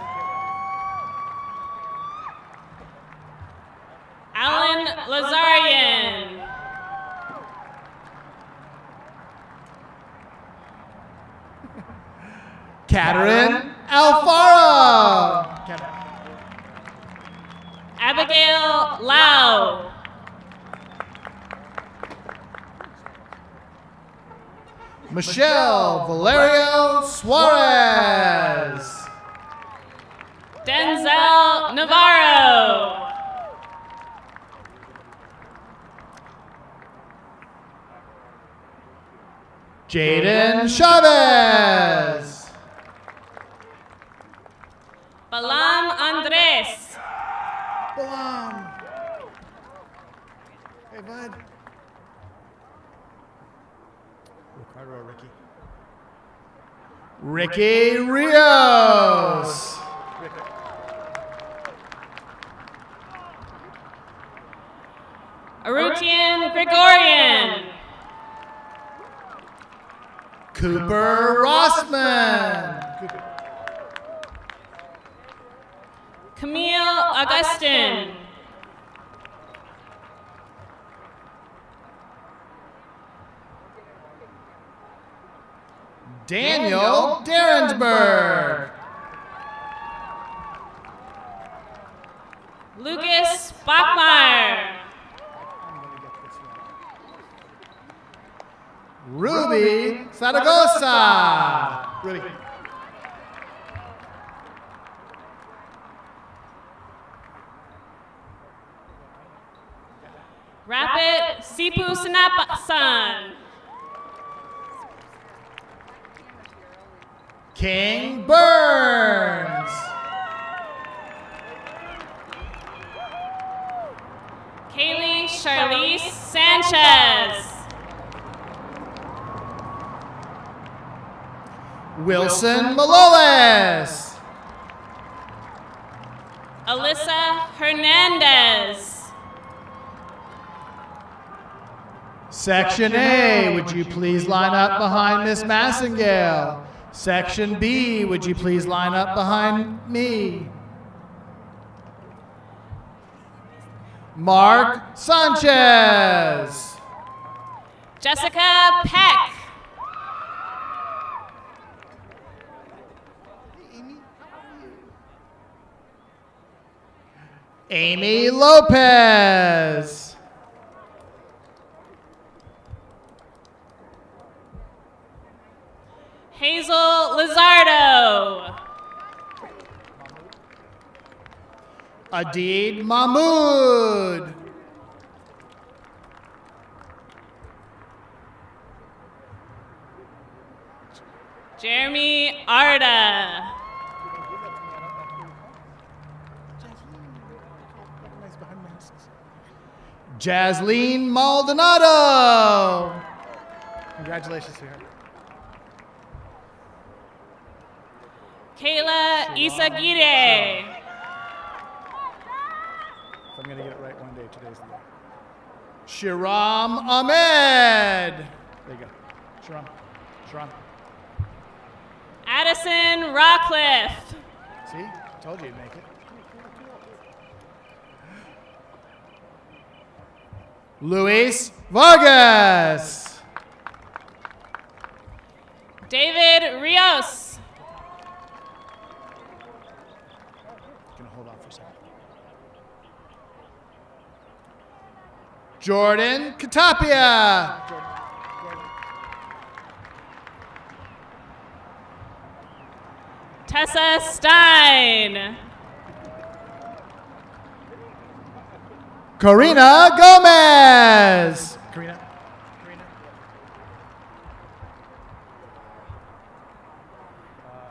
Alan Lazarian. Catherine Alfaro. Abigail Lau. Michelle Valerio Suarez. Denzel Navarro. Jaden Chavez. Balam Andres. Balam. Hey, bud. Ricky Rios. Arutian Gregorian. Cooper Rossman. Camille Augustin. Daniel Derensberg. Lucas Bachmeier. Ruby Zaragoza. Ruby. Rapid Sipu Sanapasan. King Burns. Kaylee Charlize Sanchez. Wilson Maloles. Alyssa Hernandez. Section A, would you please line up behind Miss Massengale? Section B, would you please line up behind me? Mark Sanchez. Jessica Peck. Amy Lopez. Hazel Lizardo. Adid Mahmood. Jeremy Arda. Jasleen Maldonado. Congratulations to her. Kayla Isagire. If I'm going to get it right one day, today's the day. Shiram Ahmed. There you go. Shiram. Shiram. Addison Rockcliffe. See? Told you you'd make it. Luis Vargas. David Rios. Gonna hold on for a second. Jordan Katapia. Tessa Stein. Karina Gomez. Karina.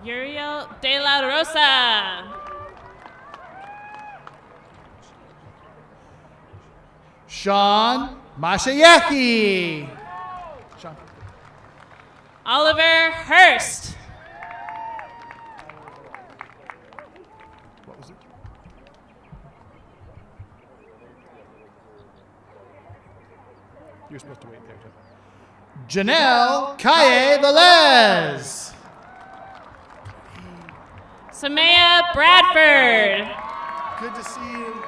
Uriel De La Rosa. Sean Mashayeki. Sean. Oliver Hurst. What was it? You're supposed to wait there, too. Janelle Kaye Velez. Samaya Bradford. Good to see you.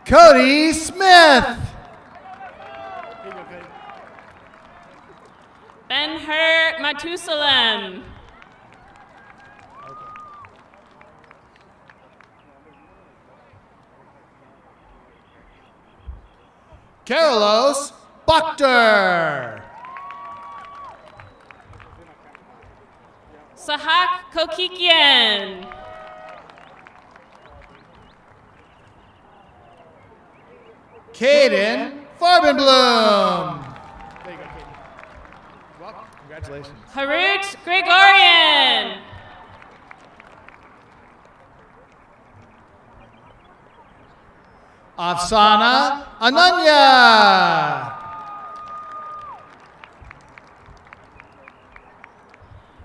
Cody Smith. Ben-Hur Matusalem. Carlos Buchter. Sahak Kokikian. Caden Farbenblum. There you go, Caden. Welcome. Congratulations. Harut Gregorian. Afsana Ananya.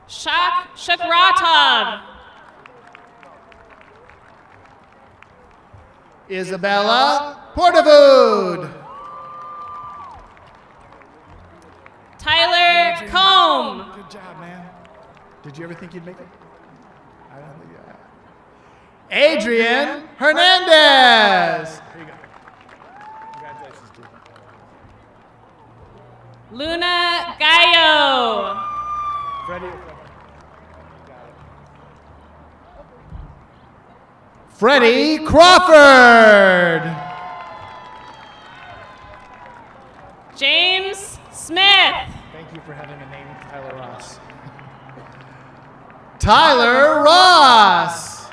Shak Shakratov. Isabella Portavood. Tyler Combe. Good job, man. Did you ever think you'd make it? I don't think you have. Adrian Hernandez. Here you go. Congratulations, dude. Luna Gallo. Freddie Crawford. James Smith. Thank you for having a name, Tyler Ross. Tyler Ross.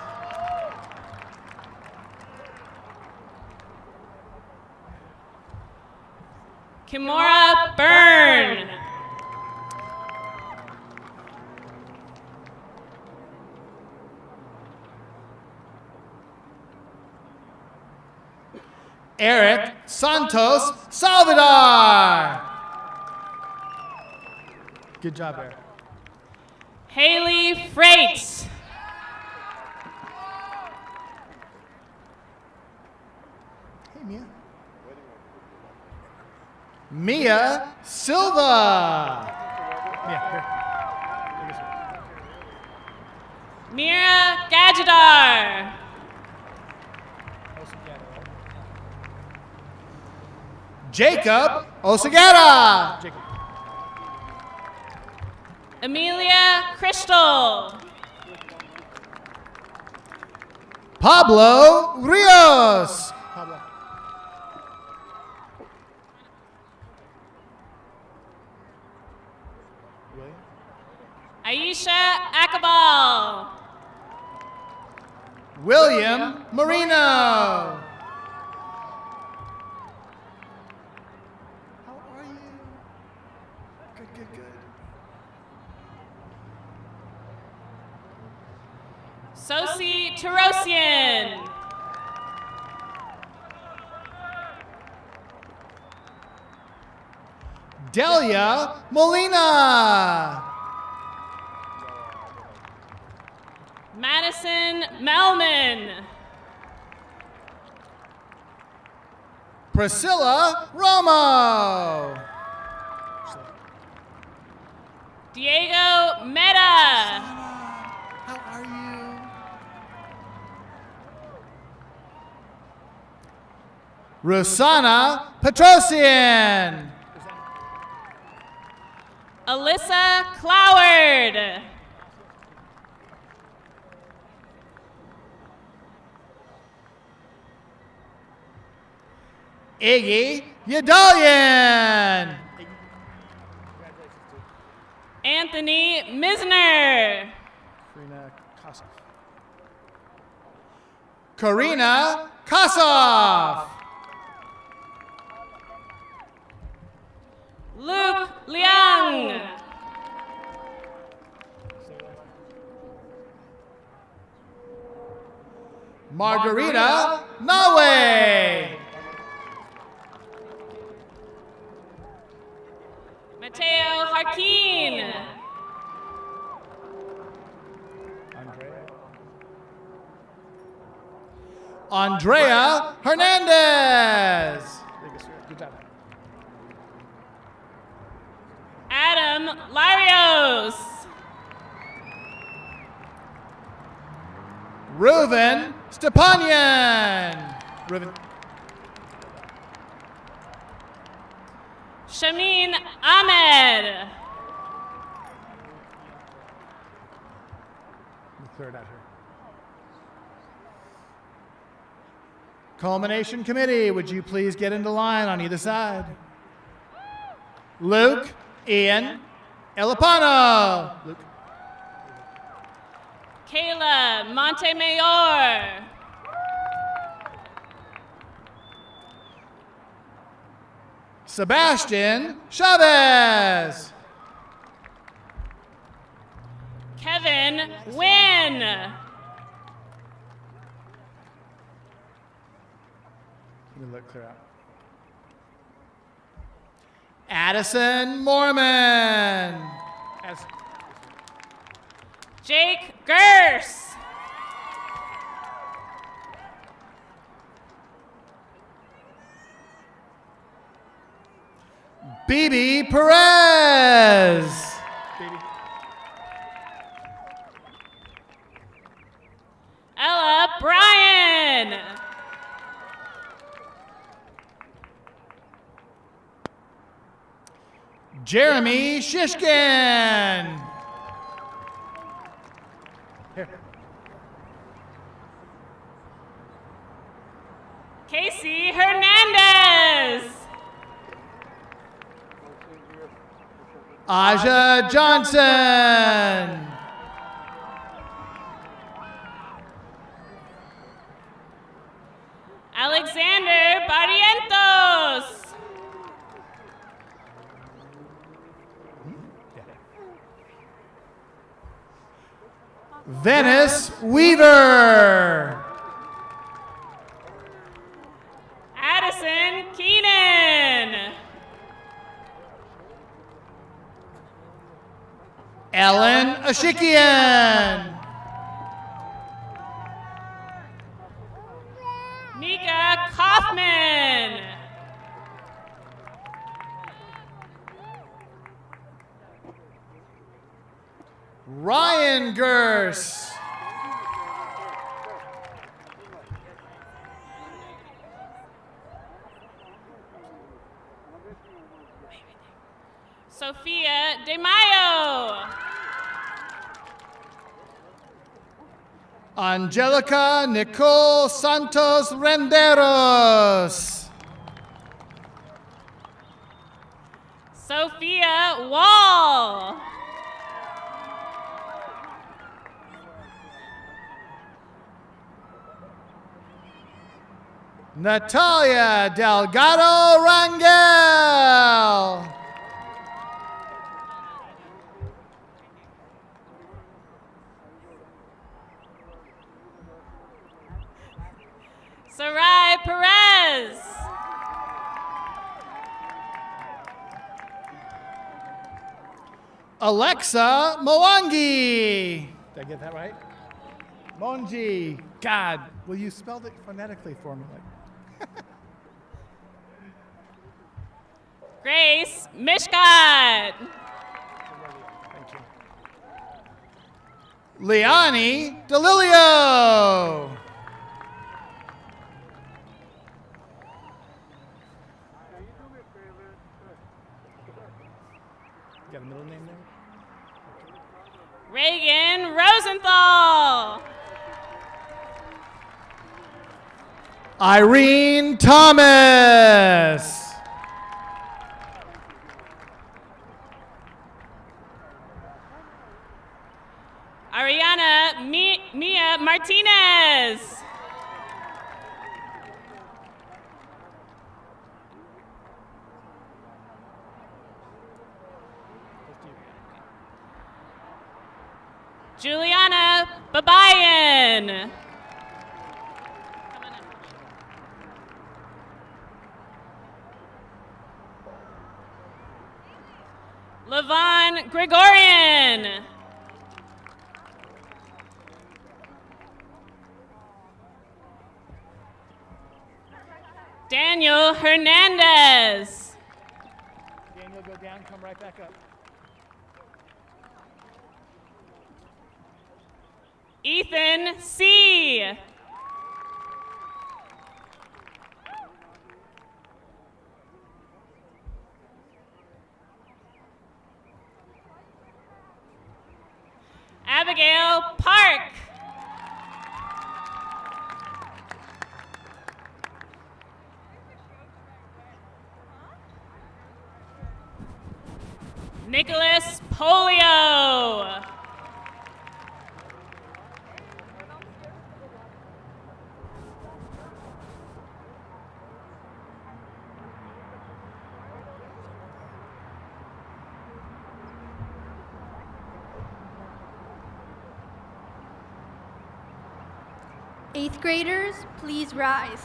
Kimora Byrne. Eric Santos Salvador. Good job, Eric. Haley Freight. Hey, Mia. Mia Silva. Mira Gadjadar. Jacob Osagata. Amelia Crystal. Pablo Rios. Aisha Akabal. William Marino. Sosi Terosian. Delia Molina. Madison Melman. Priscilla Romo. Diego Meta. How are you? Rusana Petrosian. Alyssa Cloward. Iggy Yadalian. Anthony Misner. Karina Kossoff. Luke Liang. Margarita Nawe. Mateo Harkin. Andrea Hernandez. Good job. Adam Larios. Reuven Stepanian. Reuven. Shamin Ahmed. Clear it out here. Culmination Committee, would you please get into line on either side? Luke Ian Elapano. Luke. Kayla Montemayor. Sebastian Chavez. Kevin Wynn. Look clear out. Addison Mormon. Jake Gers. BB Perez. Jeremy Shishkin. Here. Casey Hernandez. Aja Johnson. Alexander Barrientos. Venice Weaver. Addison Keenan. Ellen Ashikian. Nika Kaufman. Ryan Gers. Sophia De Mayo. Angelica Nicole Santos Renderos. Sophia Wall. Natalia Delgado Rangel. Sarai Perez. Alexa Mwangi. Did I get that right? Monji. God, will you spell it phonetically for me? Grace Mishkat. Thank you. Liani DeLilio. Got a middle name there? Reagan Rosenthal. Irene Thomas. Ariana Mia Martinez. Juliana Babayan. Levon Gregorian. Daniel Hernandez. Daniel, go down, come right back up. Ethan C. Abigail Park. Nicholas Polio. Eighth graders, please rise.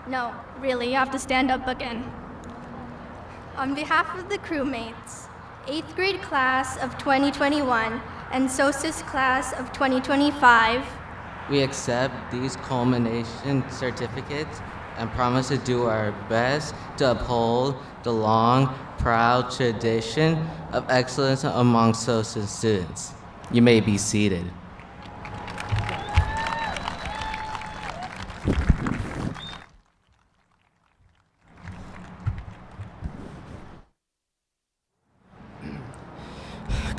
No, really, you have to stand up again. On behalf of the crewmates, 8th grade class of 2021 and SOSIS class of 2025, we accept these culmination certificates and promise to do our best to uphold the long, proud tradition of excellence among SOSIS students. You may be seated.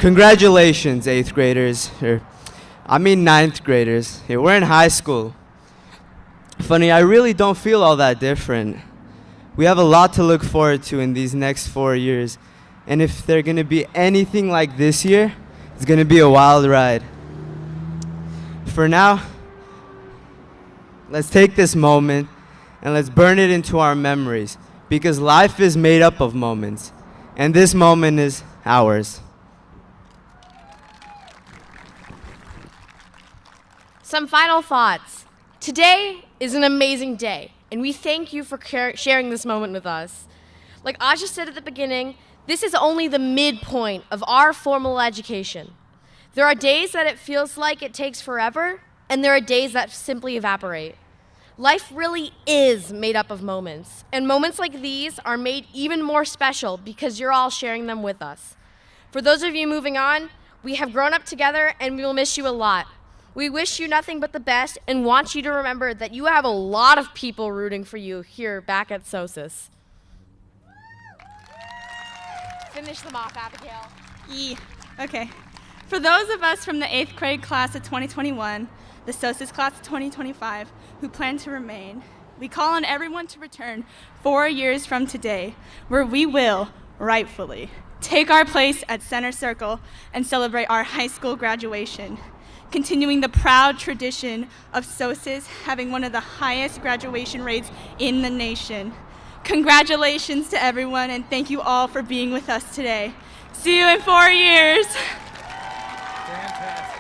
Congratulations, 8th graders. I mean 9th graders. Hey, we're in high school. Funny, I really don't feel all that different. We have a lot to look forward to in these next 4 years. And if they're going to be anything like this year, it's going to be a wild ride. For now, let's take this moment and let's burn it into our memories, because life is made up of moments, and this moment is ours. Some final thoughts. Today is an amazing day, and we thank you for sharing this moment with us. Like Aja said at the beginning, this is only the midpoint of our formal education. There are days that it feels like it takes forever, and there are days that simply evaporate. Life really is made up of moments, and moments like these are made even more special because you're all sharing them with us. For those of you moving on, we have grown up together and we will miss you a lot. We wish you nothing but the best and want you to remember that you have a lot of people rooting for you here back at SOSIS. Finish them off, Abigail. Okay. For those of us from the 8th grade class of 2021, the SOSIS class of 2025, who plan to remain, we call on everyone to return 4 years from today, where we will, rightfully, take our place at Center Circle and celebrate our high school graduation, continuing the proud tradition of SOSIS having one of the highest graduation rates in the nation. Congratulations to everyone, and thank you all for being with us today. See you in 4 years. Fantastic.